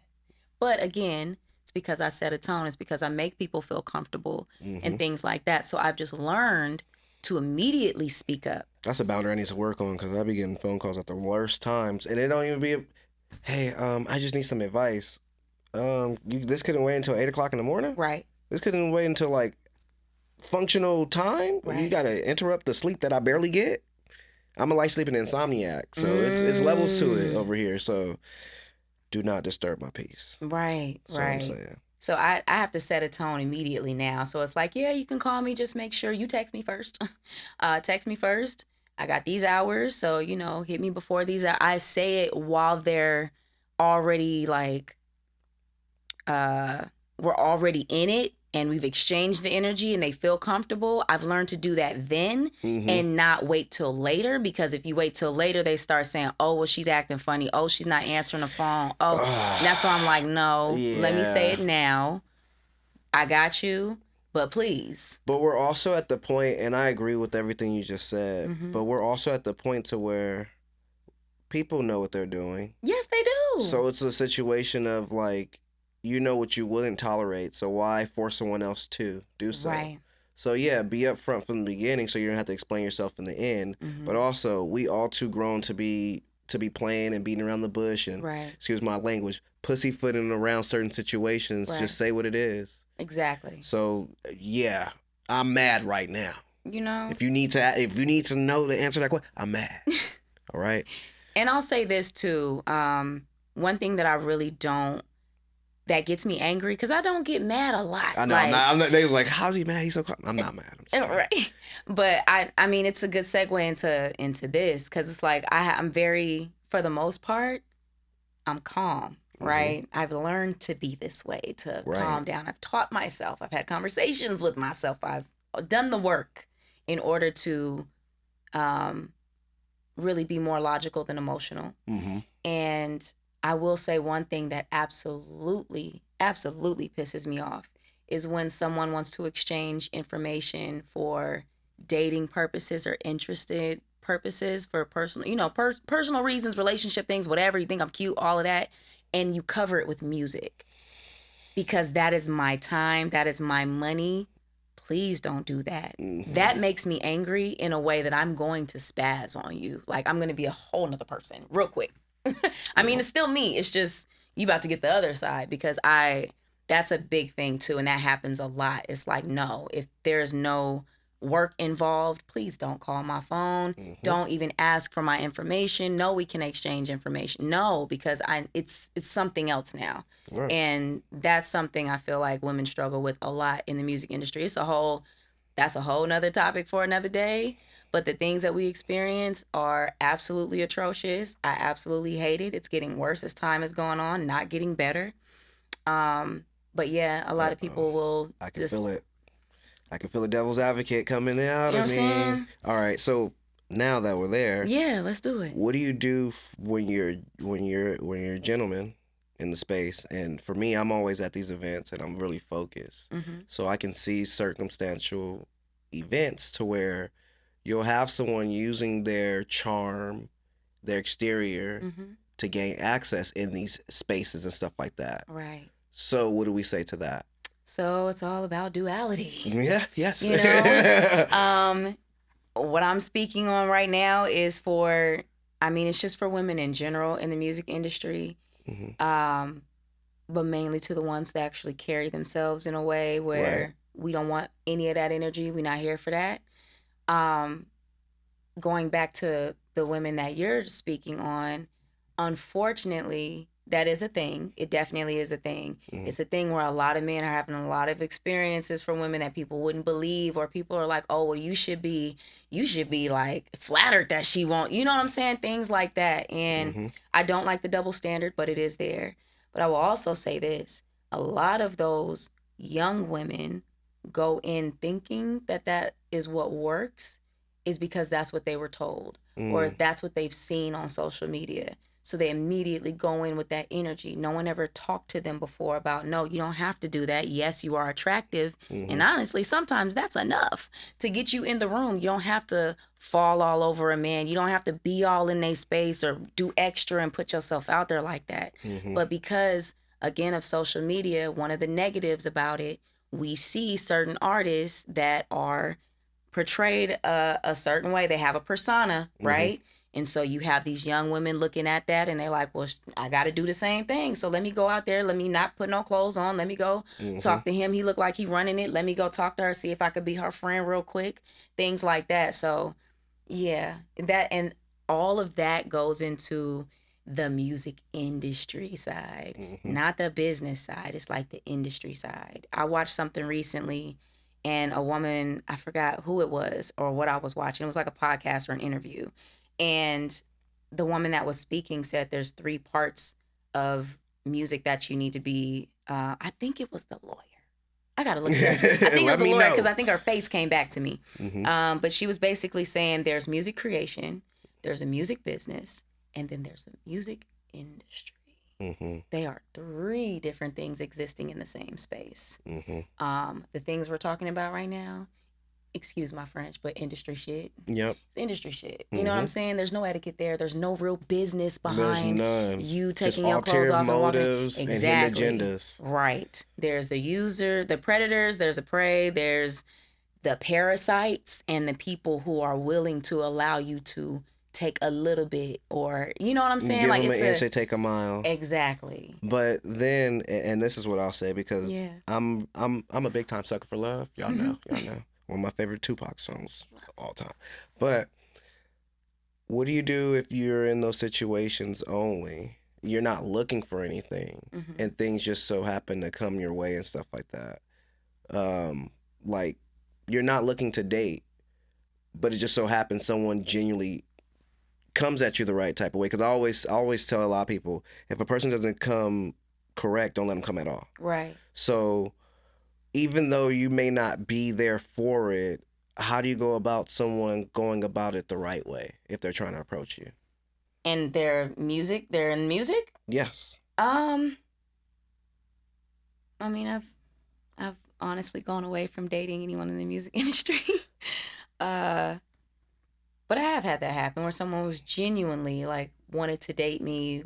But again, it's because I set a tone. It's because I make people feel comfortable and things like that. So I've just learned to immediately speak up. That's a boundary I need to work on because I be getting phone calls at the worst times. And it don't even be, hey, I just need some advice. This couldn't wait until 8 o'clock in the morning? Right. This couldn't wait until like functional time? Right. You got to interrupt the sleep that I barely get? I'm a light sleeping insomniac, so it's levels to it over here. So do not disturb my peace. Right, That's what I'm saying. So I have to set a tone immediately now. So it's like, yeah, you can call me. Just make sure you text me first. Text me first. I got these hours, so hit me before these. I say it while they're already like, we're already in it. And we've exchanged the energy and they feel comfortable. I've learned to do that then and not wait till later, because if you wait till later, they start saying, oh, well, she's acting funny. Oh, she's not answering the phone. Oh, and that's why I'm like, no, let me say it now. I got you, but please. But we're also at the point, and I agree with everything you just said, but we're also at the point to where people know what they're doing. Yes, they do. So it's a situation of like, you know what you wouldn't tolerate, so why force someone else to do so? Right. So yeah, be upfront from the beginning so you don't have to explain yourself in the end. But also, we all too grown to be playing and beating around the bush and, excuse my language, pussyfooting around certain situations. Right. Just say what it is. Exactly. So yeah, I'm mad right now. You know? If you need to know the answer to that question, I'm mad. All right? And I'll say this too. One thing that I really don't, that gets me angry, because I don't get mad a lot. I know. Like, I'm not. They was like, "How's he mad? He's so calm." I'm not mad. I'm just kidding. right. But I mean, it's a good segue into this, because it's like I'm very, for the most part, I'm calm. Right. I've learned to be this way, to calm down. I've taught myself. I've had conversations with myself. I've done the work in order to really be more logical than emotional. And I will say one thing that absolutely pisses me off is when someone wants to exchange information for dating purposes or interested purposes, for personal, personal reasons, relationship things, whatever. You think I'm cute, all of that, and you cover it with music, because that is my time, that is my money. Please don't do that. That makes me angry in a way that I'm going to spaz on you. Like, I'm going to be a whole nother person real quick. I mean, it's still me. It's just you about to get the other side, because that's a big thing too. And that happens a lot. It's like, no, if there's no work involved, please don't call my phone. Don't even ask for my information. No, we can exchange information. No, because it's something else now. Right. And that's something I feel like women struggle with a lot in the music industry. That's a whole nother topic for another day. But the things that we experience are absolutely atrocious. I absolutely hate it. It's getting worse as time is going on, not getting better. But yeah, a lot of people will I can feel it. I can feel the devil's advocate coming out you know of me. Saying? All right, so now that we're there, yeah, let's do it. What do you do when you're a gentleman in the space? And for me, I'm always at these events and I'm really focused, so I can see circumstantial events to where you'll have someone using their charm, their exterior, to gain access in these spaces and stuff like that. Right. So what do we say to that? So it's all about duality. Yeah, yes. You know, what I'm speaking on right now is it's just for women in general in the music industry, but mainly to the ones that actually carry themselves in a way where we don't want any of that energy. We're not here for that. Going back to the women that you're speaking on, unfortunately, that is a thing. It definitely is a thing. It's a thing where a lot of men are having a lot of experiences from women that people wouldn't believe, or people are like, oh, well, you should be like flattered that she won't, you know what I'm saying? Things like that. And I don't like the double standard, but it is there. But I will also say this, a lot of those young women go in thinking that is what works, is because that's what they were told, or that's what they've seen on social media. So they immediately go in with that energy. No one ever talked to them before about, no, you don't have to do that. Yes, you are attractive. And honestly, sometimes that's enough to get you in the room. You don't have to fall all over a man. You don't have to be all in their space or do extra and put yourself out there like that. But because, again, of social media, one of the negatives about it, we see certain artists that are portrayed a certain way. They have a persona, right? And so you have these young women looking at that and they're like, well, I got to do the same thing. So let me go out there. Let me not put no clothes on. Let me go talk to him. He looked like he running it. Let me go talk to her, see if I could be her friend real quick. Things like that. So yeah, that, and all of that goes into the music industry side, not the business side. It's like the industry side. I watched something recently and a woman, I forgot who it was or what I was watching. It was like a podcast or an interview. And the woman that was speaking said there's 3 parts of music that you need to be, I think it was the lawyer. I got to look it up. I think it was a lawyer because I think her face came back to me. But she was basically saying there's music creation, there's a music business, and then there's a music industry. They are 3 different things existing in the same space. The things we're talking about right now, excuse my French, but industry shit. Yep. It's industry shit. You know what I'm saying? There's no etiquette there. There's no real business behind you taking your clothes off and walking. Exactly. And hidden agendas. Right. There's the user, the predators, there's a prey, there's the parasites, and the people who are willing to allow you to take a little bit, or you know what I'm saying? Give like them it's an inch, they take a mile. Exactly. But then, and this is what I'll say, because I'm a big time sucker for love. Y'all know. One of my favorite Tupac songs of all time. But What do you do if you're in those situations only? You're not looking for anything, and things just so happen to come your way and stuff like that. Like you're not looking to date, but it just so happens someone genuinely comes at you the right type of way. Because I always tell a lot of people, if a person doesn't come correct, don't let them come at all. Right. So even though you may not be there for it, how do you go about someone going about it the right way if they're trying to approach you? And they're in music? Yes. I mean, I've honestly gone away from dating anyone in the music industry. But I have had that happen where someone was genuinely like wanted to date me,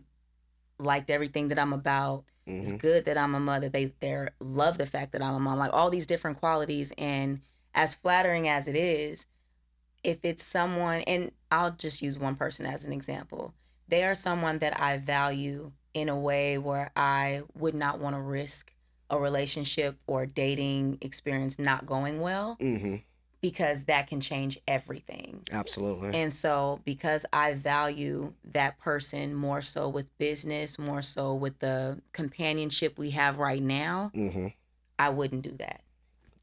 liked everything that I'm about. It's good that I'm a mother. They love the fact that I'm a mom. Like all these different qualities, and as flattering as it is, if it's someone, and I'll just use one person as an example. They are someone that I value in a way where I would not want to risk a relationship or dating experience not going well, because that can change everything. Absolutely. And so because I value that person more so with business, more so with the companionship we have right now, I wouldn't do that.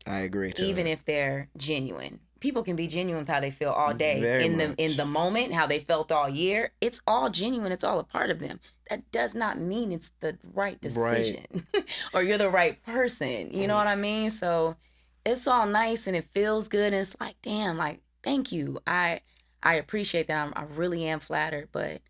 I agree too. Even if they're genuine. People can be genuine with how they feel all day. Very in much. the moment, how they felt all year. It's all genuine. It's all a part of them. That does not mean it's the right decision. Or you're the right person. You know what I mean? So it's all nice and it feels good. And it's like, damn, like, thank you. I appreciate that. I really am flattered. But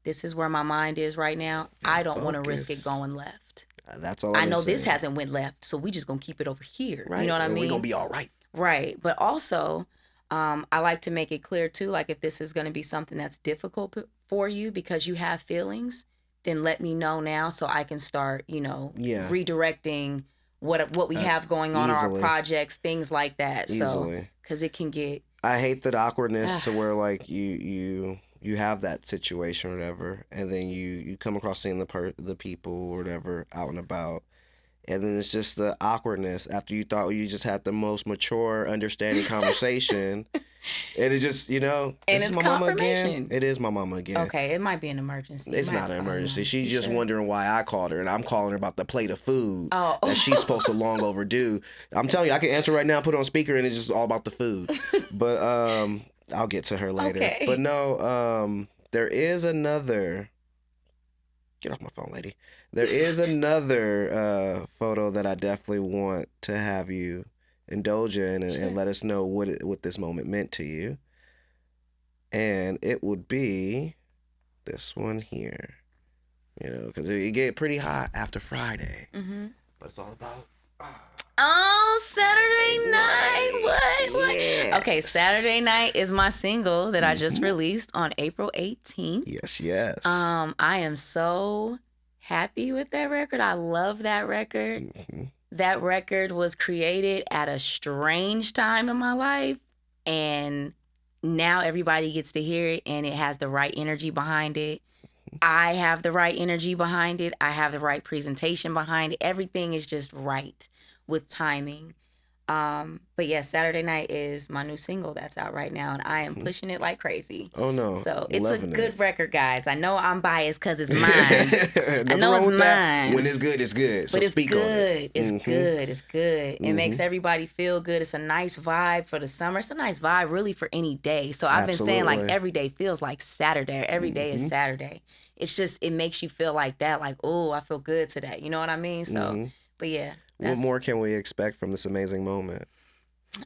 this is where my mind is right now. I don't want to risk it going left. That's all I know this hasn't went left, so we just gonna keep it over here. Right. You know what I mean? We're gonna be all right. Right. But also, I like to make it clear too, like if this is gonna be something that's difficult for you because you have feelings, then let me know now so I can start, redirecting what we have going on, our projects, things like that. Easily. So, because it can get. I hate that awkwardness to where like you have that situation or whatever, and then you come across seeing the people or whatever out and about, and then it's just the awkwardness after you thought you just had the most mature, understanding conversation, and it just And it's my mama confirmation. again. It is my mama again. Okay, it might be an emergency. It's not an emergency. She's just wondering why I called her, and I'm calling her about the plate of food that she's supposed to long overdue. I'm telling you, I can answer right now, put it on speaker, and it's just all about the food. But I'll get to her later. Okay. But no, there is another. Get off my phone, lady. There is another photo that I definitely want to have you indulge in and let us know what this moment meant to you. And it would be this one here. Because it get pretty hot after Friday. But it's all about... Oh, Saturday night. What? Yes. Okay, Saturday Night is my single that I just released on April 18th. Yes. I am so happy with that record. I love that record. That record was created at a strange time in my life, and now everybody gets to hear it, and it has the right energy behind it. I have the right energy behind it. I have the right presentation behind it. Everything is just right with timing. But yeah, Saturday Night is my new single that's out right now, and I am pushing it like crazy. Oh no. So it's Loving a good record, guys. I know I'm biased because it's mine. I know it's mine. When it's good, it's good. So but it's speak good. on it. It's good. It's good. It makes everybody feel good. It's a nice vibe for the summer. It's a nice vibe really for any day. So I've been saying like every day feels like Saturday. Every day is Saturday. It's just, it makes you feel like that. Like, oh, I feel good today. You know what I mean? So, but yeah. What more can we expect from this amazing moment?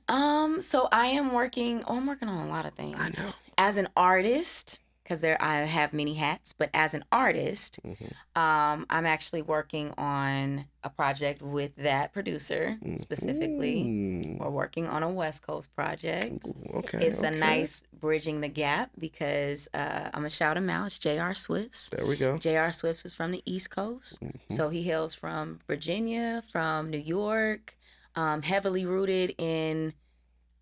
So I'm working on a lot of things. I know. As an artist, because I have many hats, but as an artist, I'm actually working on a project with that producer specifically. We're working on a West Coast project. Okay. It's a nice bridging the gap because I'm going to shout him out. It's J.R. Swift's. There we go. J.R. Swift's is from the East Coast. So he hails from Virginia, from New York, heavily rooted in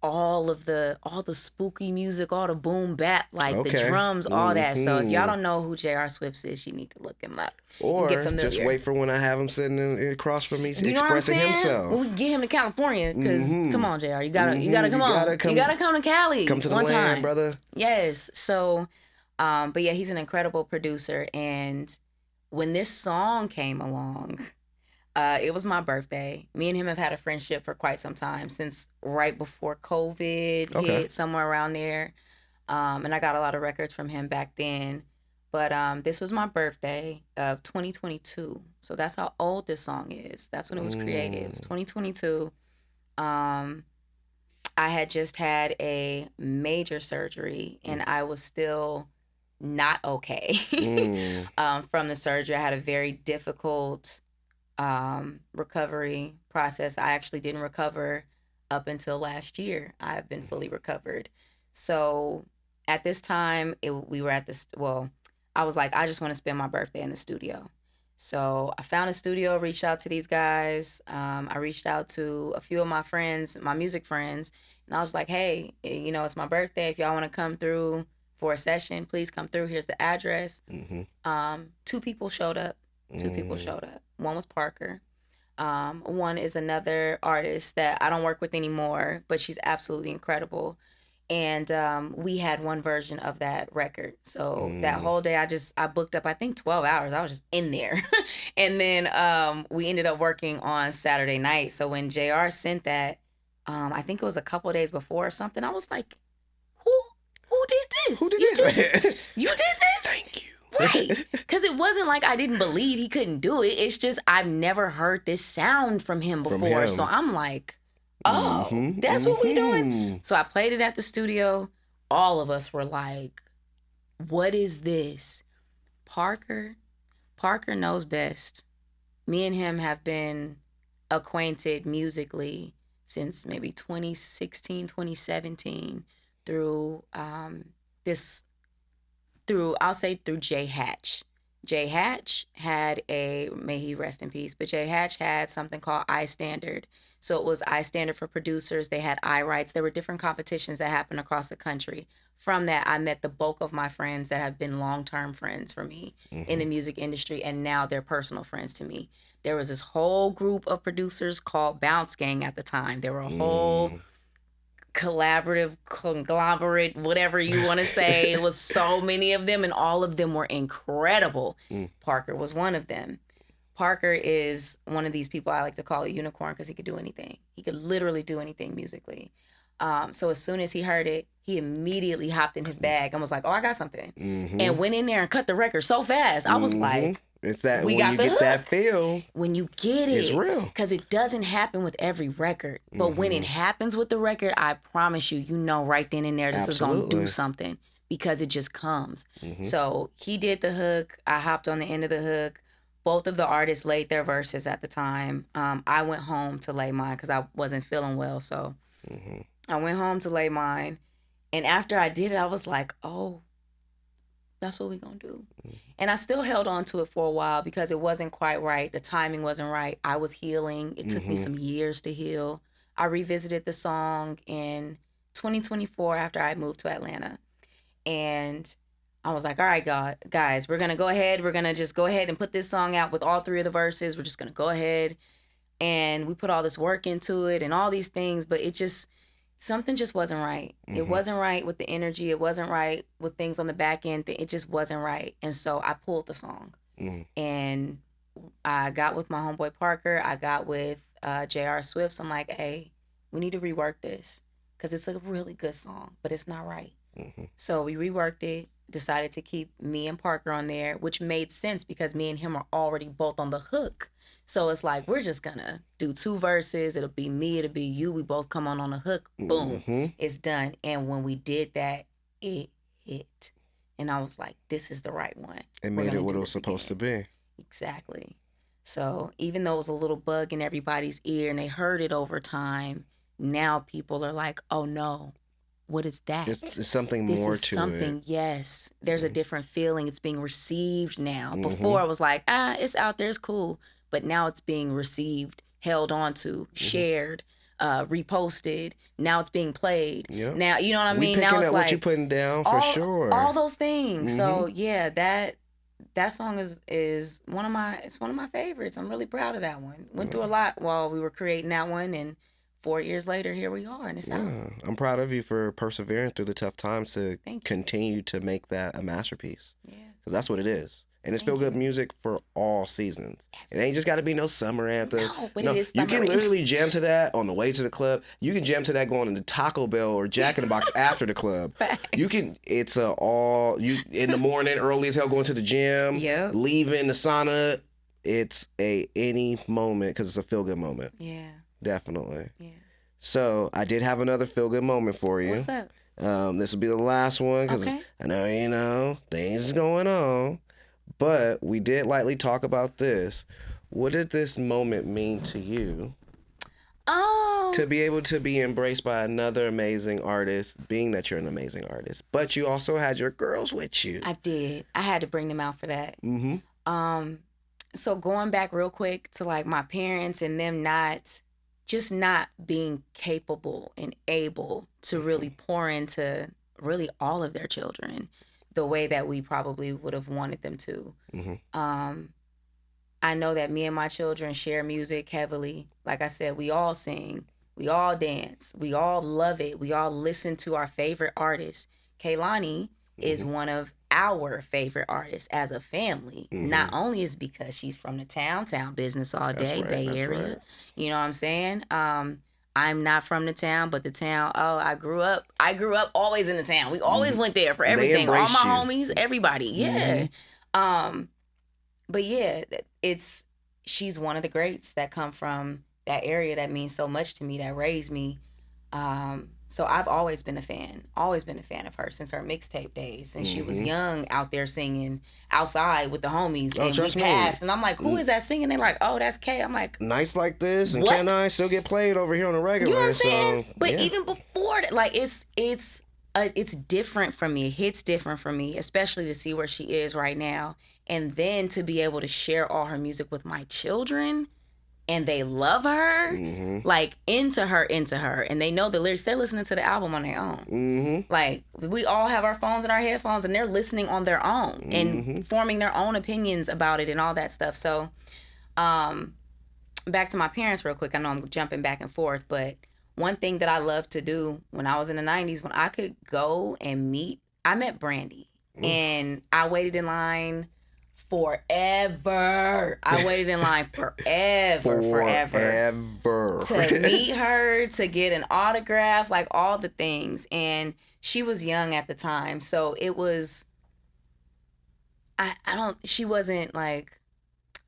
all the spooky music, all the boom bap, like the Okay. drums, all that. So if y'all Mhm. don't know who J.R. Swift is, you need to look him up. Or get familiar. just wait for when I have him sitting across from me, You know what I'm expressing saying? himself. When we get him to California, because come on, JR, you gotta come You on. gotta come- You gotta come to Cali. Come to the one land, time. brother. Yes. So, but yeah, he's an incredible producer. And when this song came along, it was my birthday. Me and him have had a friendship for quite some time, since right before COVID Okay. hit, somewhere around there. And I got a lot of records from him back then. But this was my birthday of 2022. So that's how old this song is. That's when it was created. It was 2022. Um, I had just had a major surgery and I was still not okay from the surgery. I had a very difficult recovery process. I actually didn't recover up until last year. I've been fully recovered. So at this time, we were at this, well, I was like, I just want to spend my birthday in the studio. So I found a studio, reached out to these guys. I reached out to a few of my friends, my music friends, and I was like, hey, you know, it's my birthday. If y'all want to come through for a session, please come through. Here's the address. 2 people showed up. 2 people showed up. One was Parker. One is another artist that I don't work with anymore, but she's absolutely incredible. And we had one version of that record. So that whole day, I booked up, I think 12 hours. I was just in there. And then we ended up working on Saturday night. So when JR sent that, I think it was a couple of days before or something, I was like, who did this? Who did this? You did this? Thank you. Right. Because it wasn't like I didn't believe he couldn't do it. It's just I've never heard this sound from him before. So I'm like, oh, that's what we're doing. So I played it at the studio. All of us were like, what is this? Parker knows best. Me and him have been acquainted musically since maybe 2016, 2017 through I'll say through Jay Hatch. Jay Hatch had may he rest in peace, but Jay Hatch had something called iStandard. So it was iStandard for producers. They had iRights. There were different competitions that happened across the country. From that, I met the bulk of my friends that have been long-term friends for me in the music industry, and now they're personal friends to me. There was this whole group of producers called Bounce Gang at the time. There were a whole collaborative conglomerate, whatever you want to say. It was so many of them, and all of them were incredible. Parker was one of them. Parker is one of these people I like to call a unicorn because he could do anything. He could literally do anything musically. So as soon as he heard it, he immediately hopped in his bag and was like, oh, I got something. And went in there and cut the record so fast. I was like, it's that we when got you the get hook. that feel, when you get it, it's real. Because it doesn't happen with every record. But when it happens with the record, I promise you, you know right then and there, this is going to do something because it just comes. So he did the hook. I hopped on the end of the hook. Both of the artists laid their verses at the time. I went home to lay mine because I wasn't feeling well. So I went home to lay mine. And after I did it, I was like, oh, that's what we're going to do. And I still held on to it for a while because it wasn't quite right. The timing wasn't right. I was healing. It took me some years to heal. I revisited the song in 2024 after I moved to Atlanta. And I was like, all right, guys, we're going to go ahead. We're going to just go ahead and put this song out with all 3 of the verses. We're just going to go ahead. And we put all this work into it and all these things, but something just wasn't right. It wasn't right with the energy. It wasn't right with things on the back end. It just wasn't right. And so I pulled the song. And I got with my homeboy Parker. I got with J.R. Swift. So I'm like, hey, we need to rework this because it's a really good song, but it's not right. So we reworked it, decided to keep me and Parker on there, which made sense because me and him are already both on the hook. So it's like, we're just going to do 2 verses. It'll be me, it'll be you. We both come on a hook. Boom. It's done. And when we did that, it hit. And I was like, this is the right one. It made it what it was supposed to be. Exactly. So even though it was a little bug in everybody's ear and they heard it over time, now people are like, oh no, what is that? It's something more to it. This is something, yes. There's a different feeling. It's being received now. Before I was like, it's out there, it's cool. But now it's being received, held on to, shared. reposted. Now it's being played. Yep. Now, you know what I mean? We Now picking it's up like what you putting down for sure. all those things. So yeah, that song is one of my favorites. I'm really proud of that one. Went through a lot while we wwere creating that one, and 4 years later, here we are, and it's out. I'm proud of you for persevering through the tough times to continue to make that a masterpiece. Yeah. Because that's what it is. And it's feel good music for all seasons. It ain't just got to be no summer anthem. No, but it is you summery. can literally jam to that on the way to the club. You can jam to that going into Taco Bell or Jack in the Box after the club. Facts. You can. It's you in the morning, early as hell, going to the gym. Yep. Leaving the sauna. It's any moment because it's a feel good moment. Yeah. Definitely. Yeah. So I did have another feel good moment for you. What's up? This will be the last one because I know things going on. But we did lightly talk about this. What did this moment mean to you? To be able to be embraced by another amazing artist, being that you're an amazing artist, but you also had your girls with you. I did. I had to bring them out for that. So going back real quick to like my parents and them not being capable and able to really pour into really all of their children the way that we probably would have wanted them to. I know that me and my children share music heavily. Like I said, we all sing, we all dance, we all love it. We all listen to our favorite artists. Kehlani is one of our favorite artists as a family. Not only is because she's from the town business all day, Bay Area. Right. You know what I'm saying? I'm not from the town, but the town, I grew up always in the town. We always went there for everything. All my homies, everybody. Yeah. But yeah, she's one of the greats that come from that area that means so much to me, that raised me. So I've always been a fan of her since her mixtape days. And she was young out there singing outside with the homies. And we passed. And I'm like, who is that singing? They're like, oh, that's Kay. I'm like, nights like this and what? Can I still get played over here on the regular? You know what I'm saying? So, but even before that, like it's different for me. It hits different for me, especially to see where she is right now. And then to be able to share all her music with my children. And they love her, like into her, and they know the lyrics. They're listening to the album on their own. Like we all have our phones and our headphones, and they're listening on their own and forming their own opinions about it and all that stuff. So, back to my parents real quick. I know I'm jumping back and forth, but one thing that I loved to do when I was in the 90s, when I could go and I met Brandy, and I waited in line forever. I waited in line forever to meet her, to get an autograph, like all the things. And she was young at the time, so it was. She wasn't like.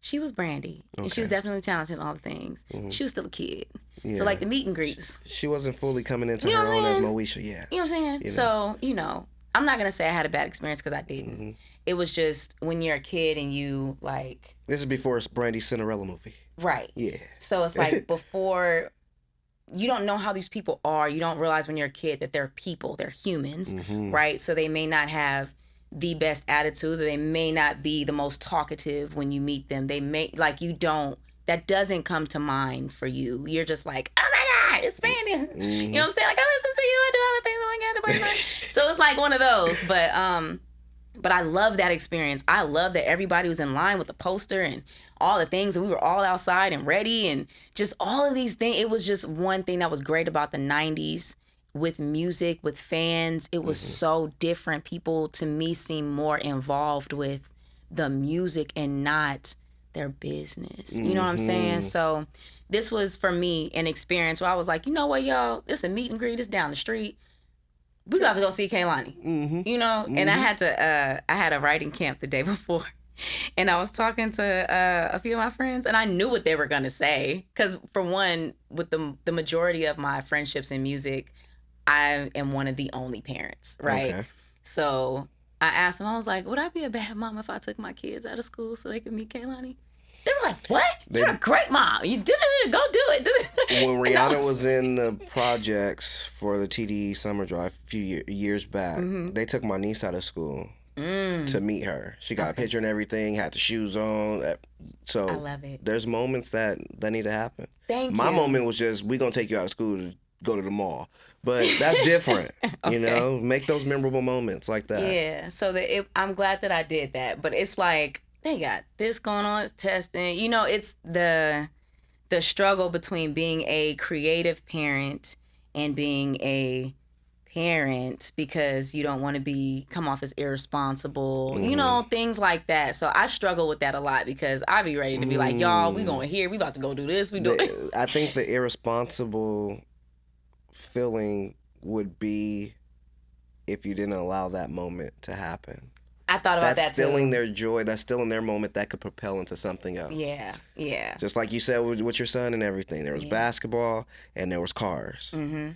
She was Brandy, and she was definitely talented in all the things. She was still a kid, so like the meet and greets. She wasn't fully coming into her own as Moesha yet. You know what I'm saying? So I'm not gonna say I had a bad experience because I didn't. It was just when you're a kid and you like. This is before Brandy's Cinderella movie. Right. Yeah. So it's like before, you don't know how these people are. You don't realize when you're a kid that they're people, they're humans, right? So they may not have the best attitude. They may not be the most talkative when you meet them. They may that doesn't come to mind for you. You're just like, oh my God, it's Brandy. You know what I'm saying? Like I listen to you, I do all the things. Oh my God, so it's like one of those. But I love that experience. I love that everybody was in line with the poster and all the things, and we were all outside and ready and just all of these things. It was just one thing that was great about the 90s with music, with fans. It was so different. People, to me, seemed more involved with the music and not their business. You know what I'm saying? So this was, for me, an experience where I was like, you know what, y'all? This a meet and greet. It's down the street. We got to go see Kehlani, you know? And I had a writing camp the day before. And I was talking to a few of my friends, and I knew what they were going to say. Because, for one, with the majority of my friendships in music, I am one of the only parents, right? Okay. So I asked them, I was like, would I be a bad mom if I took my kids out of school so they could meet Kehlani? They were like, what? You're a great mom. You did it. Go do it. When Rihanna was in the projects for the TDE Summer Drive a few years back, they took my niece out of school. to meet her. She got a Okay. picture and everything, had the shoes on. So I love it. there's moments that need to happen. Thank My you. moment was just, we gonna take you out of school to go to the mall. But that's different. You know, make those memorable moments like that. Yeah. So I'm glad that I did that. But it's like, they got this going on, it's testing. You know, it's the struggle between being a creative parent and being a parent, because you don't want to come off as irresponsible, you know, things like that. So I struggle with that a lot, because I be ready to be like, y'all, we going here, we about to go do this, we do it. I think the irresponsible feeling would be if you didn't allow that moment to happen. I thought about That's that too. stealing their joy. That's stealing their moment that could propel into something else. Yeah, yeah. Just like you said with your son and everything. There was basketball and there was cars. Mm-hmm.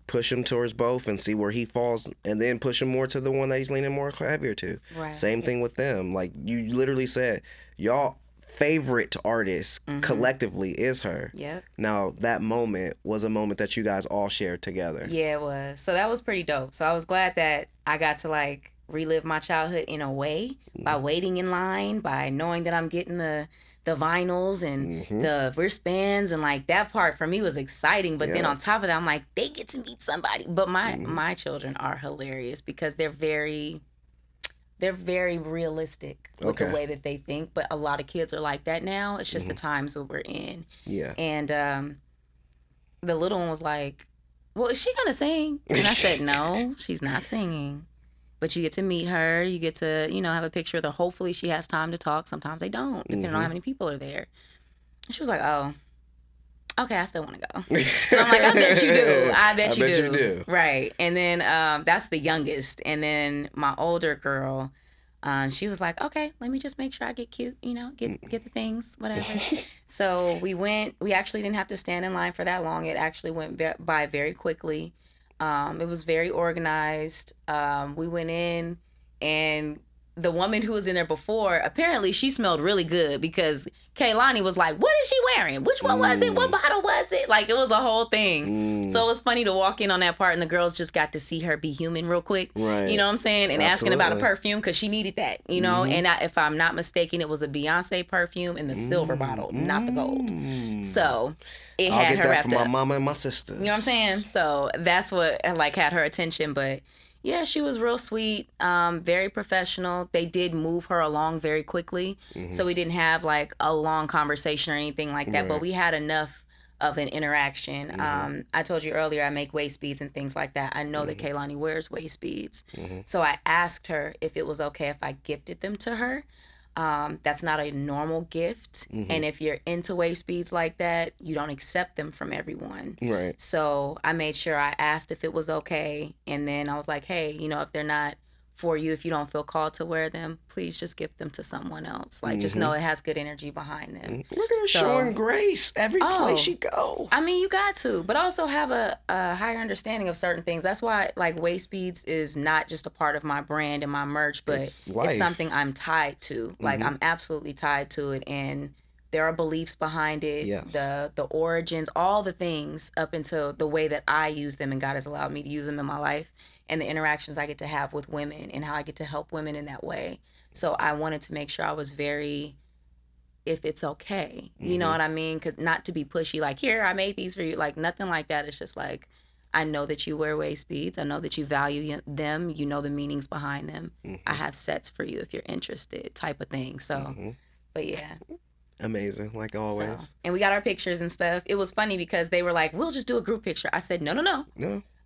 Push him towards both and see where he falls, and then push him more to the one that he's leaning more heavier to. Right. Same thing with them. Like you literally said, y'all favorite artist collectively is her. Yep. Now that moment was a moment that you guys all shared together. Yeah, it was. So that was pretty dope. So I was glad that I got to like relive my childhood in a way by waiting in line, by knowing that I'm getting the vinyls and the wristbands, and like that part for me was exciting. But then on top of that, I'm like, they get to meet somebody. But my children are hilarious, because they're very realistic with the way that they think. But a lot of kids are like that now. It's just the times that we're in. Yeah. And the little one was like, well, is she gonna sing? And I said, no, she's not singing. But you get to meet her. You get to, you know, have a picture of her. Hopefully she has time to talk. Sometimes they don't, depending on how many people are there. And she was like, oh, okay, I still want to go. So I'm like, I bet you do. I bet you do. Right. And then that's the youngest. And then my older girl, she was like, okay, let me just make sure I get cute, you know, get the things, whatever. So we actually didn't have to stand in line for that long. It actually went by very quickly. It was very organized. We went in, and the woman who was in there before, apparently she smelled really good, because Kaylani was like, what is she wearing? Which one was it? What bottle was it? Like, it was a whole thing. So it was funny to walk in on that part, and the girls just got to see her be human real quick. Right. You know what I'm saying? And asking about a perfume, because she needed that, you know? And if I'm not mistaken, it was a Beyonce perfume in the silver bottle, not the gold. So it had her wrapped up. I'll get that for my mama and my sisters. You know what I'm saying? So that's what like had her attention. But yeah, she was real sweet, very professional. They did move her along very quickly. So we didn't have like a long conversation or anything like that, but we had enough of an interaction. I told you earlier, I make waist beads and things like that. I know that Kaylani wears waist beads. So I asked her if it was okay if I gifted them to her. That's not a normal gift. And if you're into waist beads like that, you don't accept them from everyone. Right. So I made sure I asked if it was okay. And then I was like, hey, you know, if they're not for you, if you don't feel called to wear them, please just gift them to someone else. Like, just know it has good energy behind them. Look at her showing grace every place she go. I mean, you got to, but also have a higher understanding of certain things. That's why, like, waist beads is not just a part of my brand and my merch, but it's something I'm tied to. Like, I'm absolutely tied to it, and there are beliefs behind it, the origins, all the things up until the way that I use them, and God has allowed me to use them in my life, and the interactions I get to have with women and how I get to help women in that way. So I wanted to make sure I was very, if it's okay, you know what I mean? Because not to be pushy, like, here, I made these for you, like, nothing like that. It's just like, I know that you wear waist beads. I know that you value them. You know the meanings behind them. I have sets for you if you're interested, type of thing. So, but yeah. Amazing, like always. So, and we got our pictures and stuff. It was funny because they were like, we'll just do a group picture. I said, no.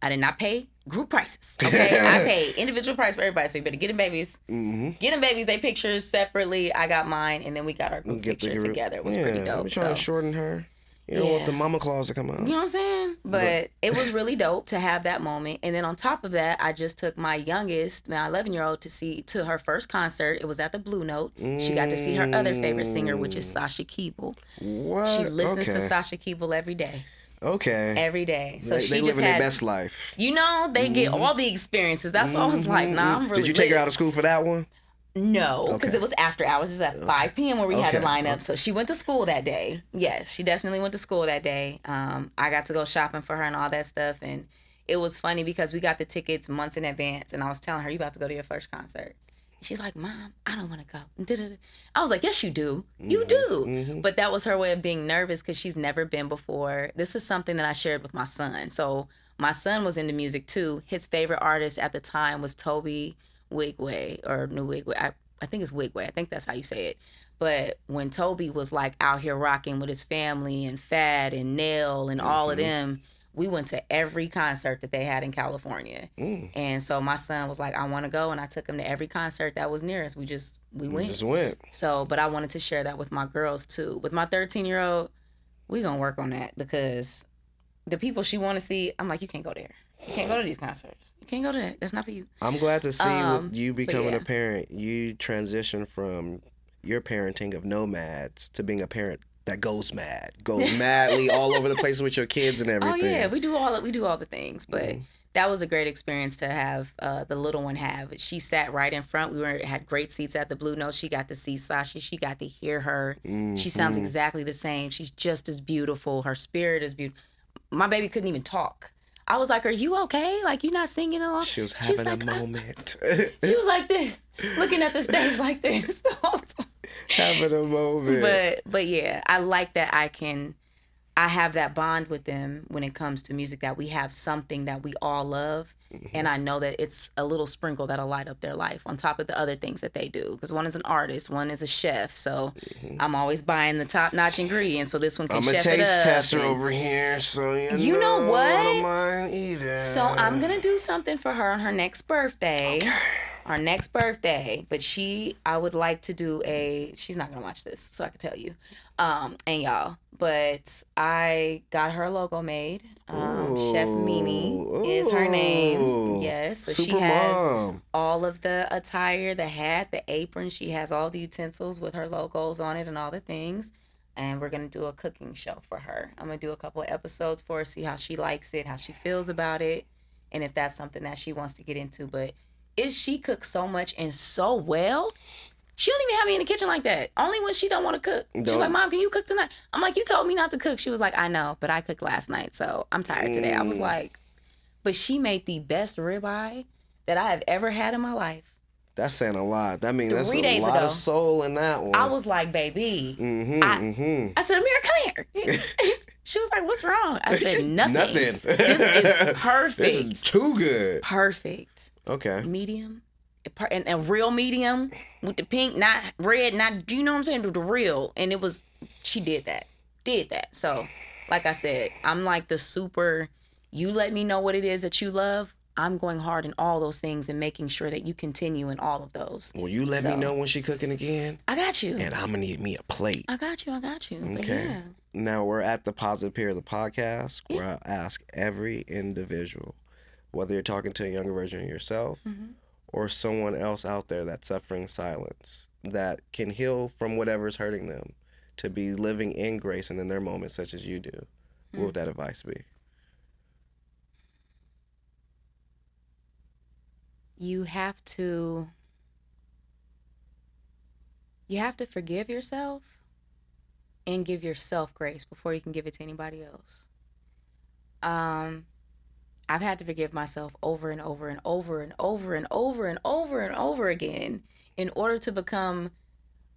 I did not pay group prices. Okay, I pay individual price for everybody. So you better get them babies. Get them babies. They pictures separately. I got mine, and then we got our group picture together. It was pretty dope. We trying to shorten her. You don't want the mama claws to come out. You know what I'm saying? But it was really dope to have that moment. And then on top of that, I just took my youngest, my 11-year-old, to her first concert. It was at the Blue Note. She got to see her other favorite singer, which is Sasha Keeble. What? She listens to Sasha Keeble every day. Okay. Every day. So they living their best life. You know, they get all the experiences. That's why I was like, nah, I'm really Did you take her out of school for that one? No, because it was after hours. It was at 5 p.m. where we had to line up. So she went to school that day. Yes, she definitely went to school that day. I got to go shopping for her and all that stuff. And it was funny because we got the tickets months in advance. And I was telling her, you about to go to your first concert. She's like, Mom, I don't want to go. Da-da-da. I was like, yes, you do. You do. But that was her way of being nervous because she's never been before. This is something that I shared with my son. So my son was into music too. His favorite artist at the time was Toby Wigway or New Wigway. I think it's Wigway. I think that's how you say it. But when Toby was like out here rocking with his family and Fat and Nell and all of them, we went to every concert that they had in California. And so my son was like, I want to go. And I took him to every concert that was near us. We went. Just went. So, but I wanted to share that with my girls too. With my 13-year-old, we going to work on that because the people she want to see, I'm like, you can't go there. You can't go to these concerts. You can't go to that. That's not for you. I'm glad to see with you becoming yeah. a parent, you transition from your parenting of nomads to being a parent that goes madly all over the place with your kids and everything. Oh yeah, we do all the things, but that was a great experience to have the little one have. She sat right in front. Had great seats at the Blue Note. She got to see Sasha. She got to hear her. She sounds exactly the same. She's just as beautiful. Her spirit is beautiful. My baby couldn't even talk. I was like, are you okay? Like, you not singing along? She was having a moment. She was like this, looking at the stage like this the whole time. Having a moment. But yeah, I like that I have that bond with them when it comes to music, that we have something that we all love. And I know that it's a little sprinkle that'll light up their life on top of the other things that they do. Because one is an artist, one is a chef. So I'm always buying the top-notch ingredients so this one can chef it up. I'm a taste tester over here, so you know what? I don't mind either. So I'm going to do something for her on her next birthday. Okay. Our next birthday, but I would like to do she's not gonna watch this, so I can tell you, and y'all, but I got her a logo made. Chef Mimi is her name. Yes, so Super she has mom. all of the attire, the hat, the apron. She has all the utensils with her logos on it and all the things. And we're gonna do a cooking show for her. I'm gonna do a couple of episodes for her, see how she likes it, how she feels about it, and if that's something that she wants to get into. But she cooks so much and so well. She don't even have me in the kitchen like that. Only when she don't want to cook. She's like, Mom, can you cook tonight? I'm like, you told me not to cook. She was like, I know, but I cooked last night, so I'm tired today. I was like, but she made the best ribeye that I have ever had in my life. That's saying a lot. That means that's 3 a days lot ago, of soul in that one. I was like, baby. I said, Amira, come here. She was like, what's wrong? I said, nothing. Nothing. This is perfect. This is too good. Perfect. Okay. Medium. And a real medium with the pink, not red, not, you know what I'm saying? The real. And she did that. So, like I said, I'm like the super, you let me know what it is that you love. I'm going hard in all those things and making sure that you continue in all of those. Well, you let me know when she cooking again. I got you. And I'm going to need me a plate. I got you. Okay. Yeah. Now we're at the positive period of the podcast where I ask every individual, whether you're talking to a younger version of yourself or someone else out there that's suffering silence, that can heal from whatever's hurting them, to be living in grace and in their moments such as you do. What would that advice be? You have to forgive yourself and give yourself grace before you can give it to anybody else. I've had to forgive myself over and over and over and over and over and over and over again in order to become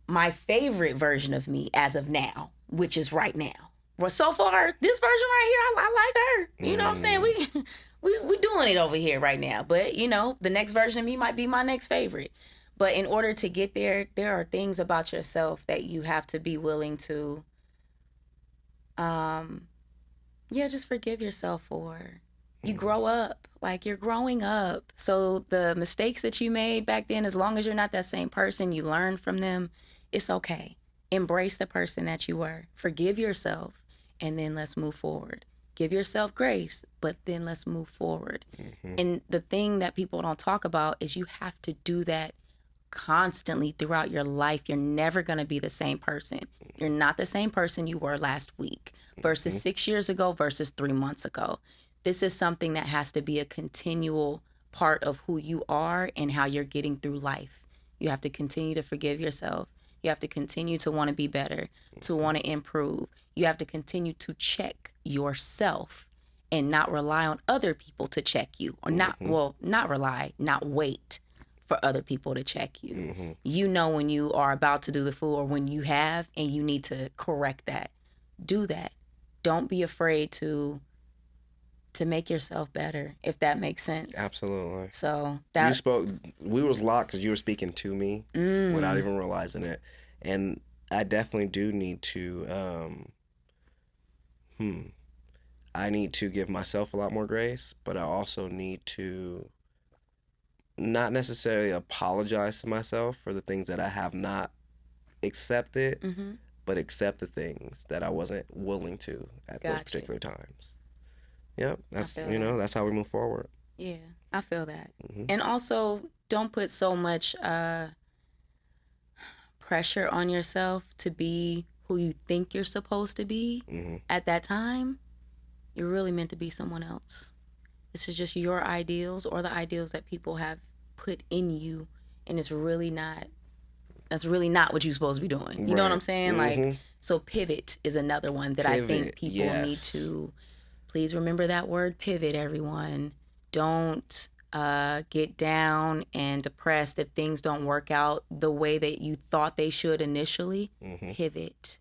my favorite version of me as of now, which is right now. Well, so far, this version right here, I like her. You know what I'm saying? We doing it over here right now. But, the next version of me might be my next favorite. But in order to get there, there are things about yourself that you have to be willing to, just forgive yourself for. You grow up, like you're growing up. So the mistakes that you made back then, as long as you're not that same person, you learn from them, it's okay. Embrace the person that you were. Forgive yourself, and then let's move forward. Give yourself grace, but then let's move forward. And the thing that people don't talk about is you have to do that constantly throughout your life. You're never going to be the same person. You're not the same person you were last week versus 6 years ago versus 3 months ago. This is something that has to be a continual part of who you are and how you're getting through life. You have to continue to forgive yourself. You have to continue to want to be better, to want to improve. You have to continue to check yourself and not rely on other people to check you, or not rely, not wait for other people to check you. Mm-hmm. You know when you are about to do the fool or when you have and you need to correct that. Do that. Don't be afraid to make yourself better, if that makes sense. Absolutely. So we was locked because you were speaking to me without even realizing it. And I definitely do need to, I need to give myself a lot more grace, but I also need to not necessarily apologize to myself for the things that I have not accepted, but accept the things that I wasn't willing to at those particular times. Yep, that's how we move forward. Yeah, I feel that. And also, don't put so much pressure on yourself to be who you think you're supposed to be at that time. You're really meant to be someone else. This is just your ideals or the ideals that people have put in you, and that's really not what you're supposed to be doing. You know what I'm saying? Like, so pivot is another one that I think people need to please remember that word pivot, everyone. Don't get down and depressed if things don't work out the way that you thought they should initially. Pivot.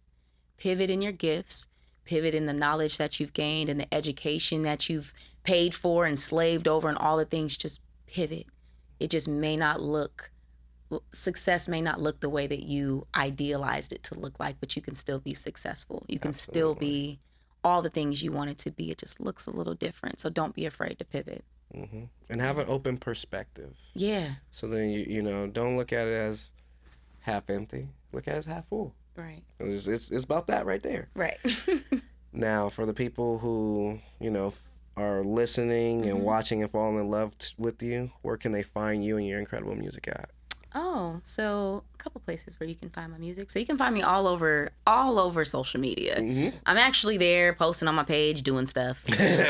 Pivot in your gifts. Pivot in the knowledge that you've gained and the education that you've paid for and slaved over and all the things. Just pivot. It just success may not look the way that you idealized it to look like, but you can still be successful. You can still be all the things you want it to be. It just looks a little different. So don't be afraid to pivot. And have an open perspective. Yeah. So then you know, don't look at it as half empty. Look at it as half full. Right. It's about that right there. Right. Now, for the people who, you know, are listening and watching and falling in love with you, where can they find you and your incredible music at? Oh, so a couple places where you can find my music. So you can find me all over social media. I'm actually there posting on my page, doing stuff. It's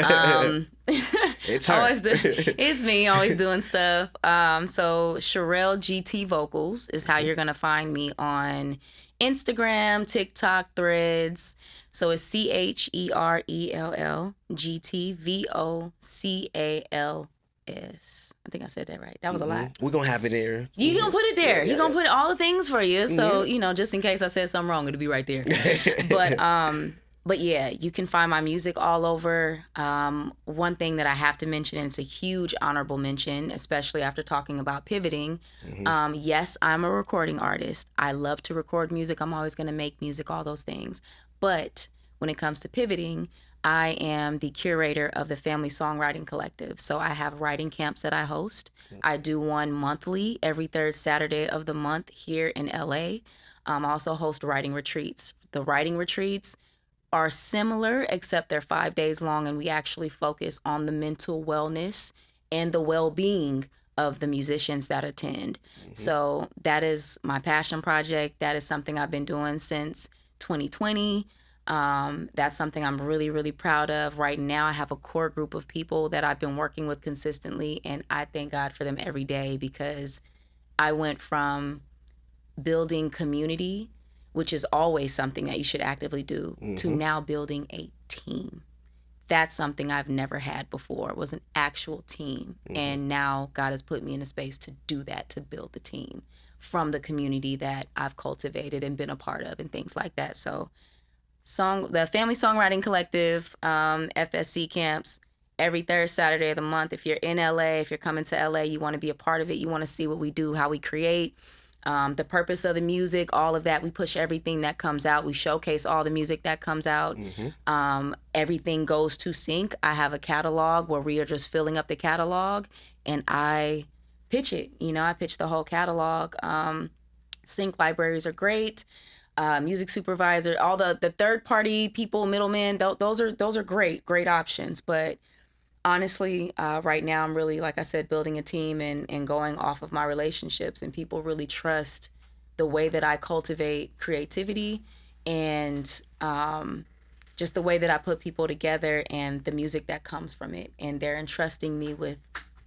her. It's me always doing stuff. So Cherell GT Vocals is how you're going to find me on Instagram, TikTok, Threads. So it's CHERELL GTVOCALS. I think I said that right. That was a lot. We're going to have it there. You're going to put it there. You're going to put all the things for you. So, you know, just in case I said something wrong, it'll be right there. But yeah, you can find my music all over. One thing that I have to mention, and it's a huge honorable mention, especially after talking about pivoting. Yes, I'm a recording artist. I love to record music. I'm always going to make music, all those things. But when it comes to pivoting, I am the curator of the Family Songwriting Collective. So I have writing camps that I host. I do one monthly, every third Saturday of the month here in LA. I also host writing retreats. The writing retreats are similar, except they're 5 days long, and we actually focus on the mental wellness and the well-being of the musicians that attend. So that is my passion project. That is something I've been doing since 2020. That's something I'm really, really proud of. Right now, I have a core group of people that I've been working with consistently, and I thank God for them every day, because I went from building community, which is always something that you should actively do, to now building a team. That's something I've never had before, was an actual team. And now God has put me in a space to do that, to build the team from the community that I've cultivated and been a part of and things like that. So the Family Songwriting Collective, FSC camps, every third Saturday of the month. If you're in LA, if you're coming to LA, you want to be a part of it, you want to see what we do, how we create, the purpose of the music, all of that. We push everything that comes out. We showcase all the music that comes out. Everything goes to sync. I have a catalog where we are just filling up the catalog, and I pitch it. You know, I pitch the whole catalog. Sync libraries are great. Music supervisor, all the third party people, middlemen, those are great options. But honestly, right now I'm really, like I said, building a team and going off of my relationships, and people really trust the way that I cultivate creativity and just the way that I put people together and the music that comes from it. And they're entrusting me with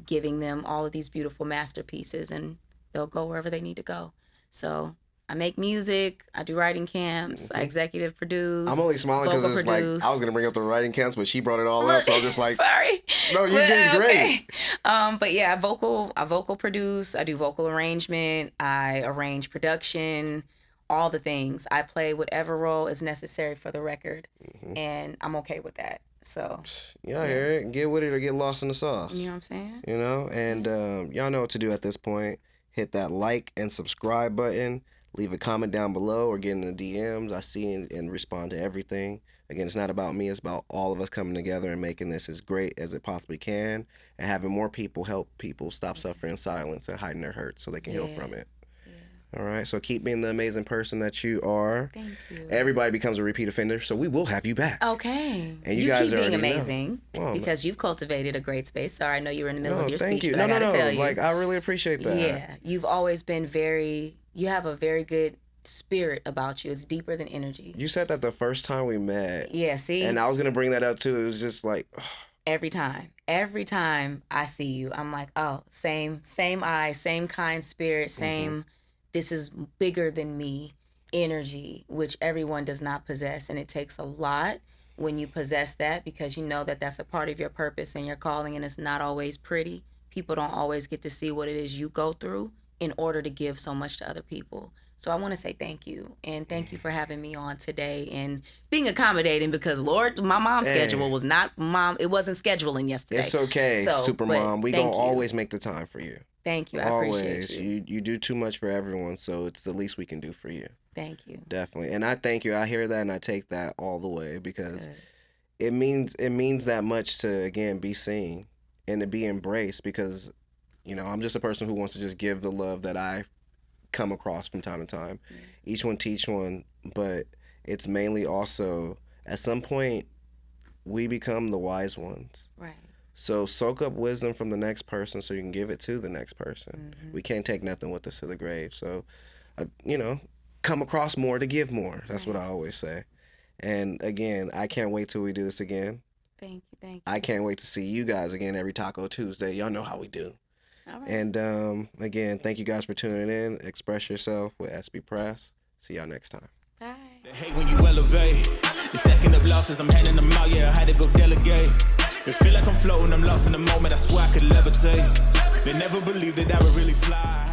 giving them all of these beautiful masterpieces, and they'll go wherever they need to go. So I make music, I do writing camps, I executive produce. I'm only smiling because it's like, I was going to bring up the writing camps, but she brought it all up, so I'm just like, sorry. No, you did great. But yeah, I vocal produce, I do vocal arrangement, I arrange production, all the things. I play whatever role is necessary for the record, and I'm okay with that. So, Yeah, I hear it. Get with it or get lost in the sauce. you know what I'm saying? You know, and y'all know what to do at this point. Hit that like and subscribe button. Leave a comment down below or get in the DMs. I see and respond to everything. Again, it's not about me. It's about all of us coming together and making this as great as it possibly can, and having more people help people stop suffering in silence and hiding their hurt so they can heal from it. All right, so keep being the amazing person that you are. Thank you. Everybody becomes a repeat offender, so we will have you back. Okay. And you guys keep being already amazing Well, because you've cultivated a great space. Sorry, I know you were in the middle of your thank speech, you. but I gotta tell you. Like, I really appreciate that. Yeah, you've always been you have a very good spirit about you. It's deeper than energy. You said that the first time we met. Yeah, see? And I was going to bring that up too. It was just like... Every time I see you, I'm like, oh, same eyes, same kind spirit, same, this is bigger than me energy, which everyone does not possess. And it takes a lot when you possess that, because you know that that's a part of your purpose and your calling, and it's not always pretty. People don't always get to see what it is you go through in order to give so much to other people. So I want to say thank you, and thank you for having me on today and being accommodating, because Lord, my mom's schedule was not it wasn't scheduling yesterday. It's okay, super mom. We gonna always make the time for you. Thank you. I appreciate you. You do too much for everyone, so it's the least we can do for you. Thank you. Definitely. And I thank you. I hear that and I take that all the way, because it means that much to, again, be seen and to be embraced, because, you know, I'm just a person who wants to just give the love that I come across from time to time. Each one teach one, but it's mainly also, at some point, we become the wise ones. Right. So soak up wisdom from the next person so you can give it to the next person. We can't take nothing with us to the grave. So, you know, come across more to give more. That's what I always say. And again, I can't wait till we do this again. Thank you. I can't wait to see you guys again every Taco Tuesday. Y'all know how we do. All right. And again, thank you guys for tuning in. Express yourself with XPress. See y'all next time. Bye. They hate when you elevate. The second of losses, I'm handing them out, yeah, I had to go delegate. It feel like I'm floating, I'm lost in the moment, I swear I could levitate. They never believed that I would really fly.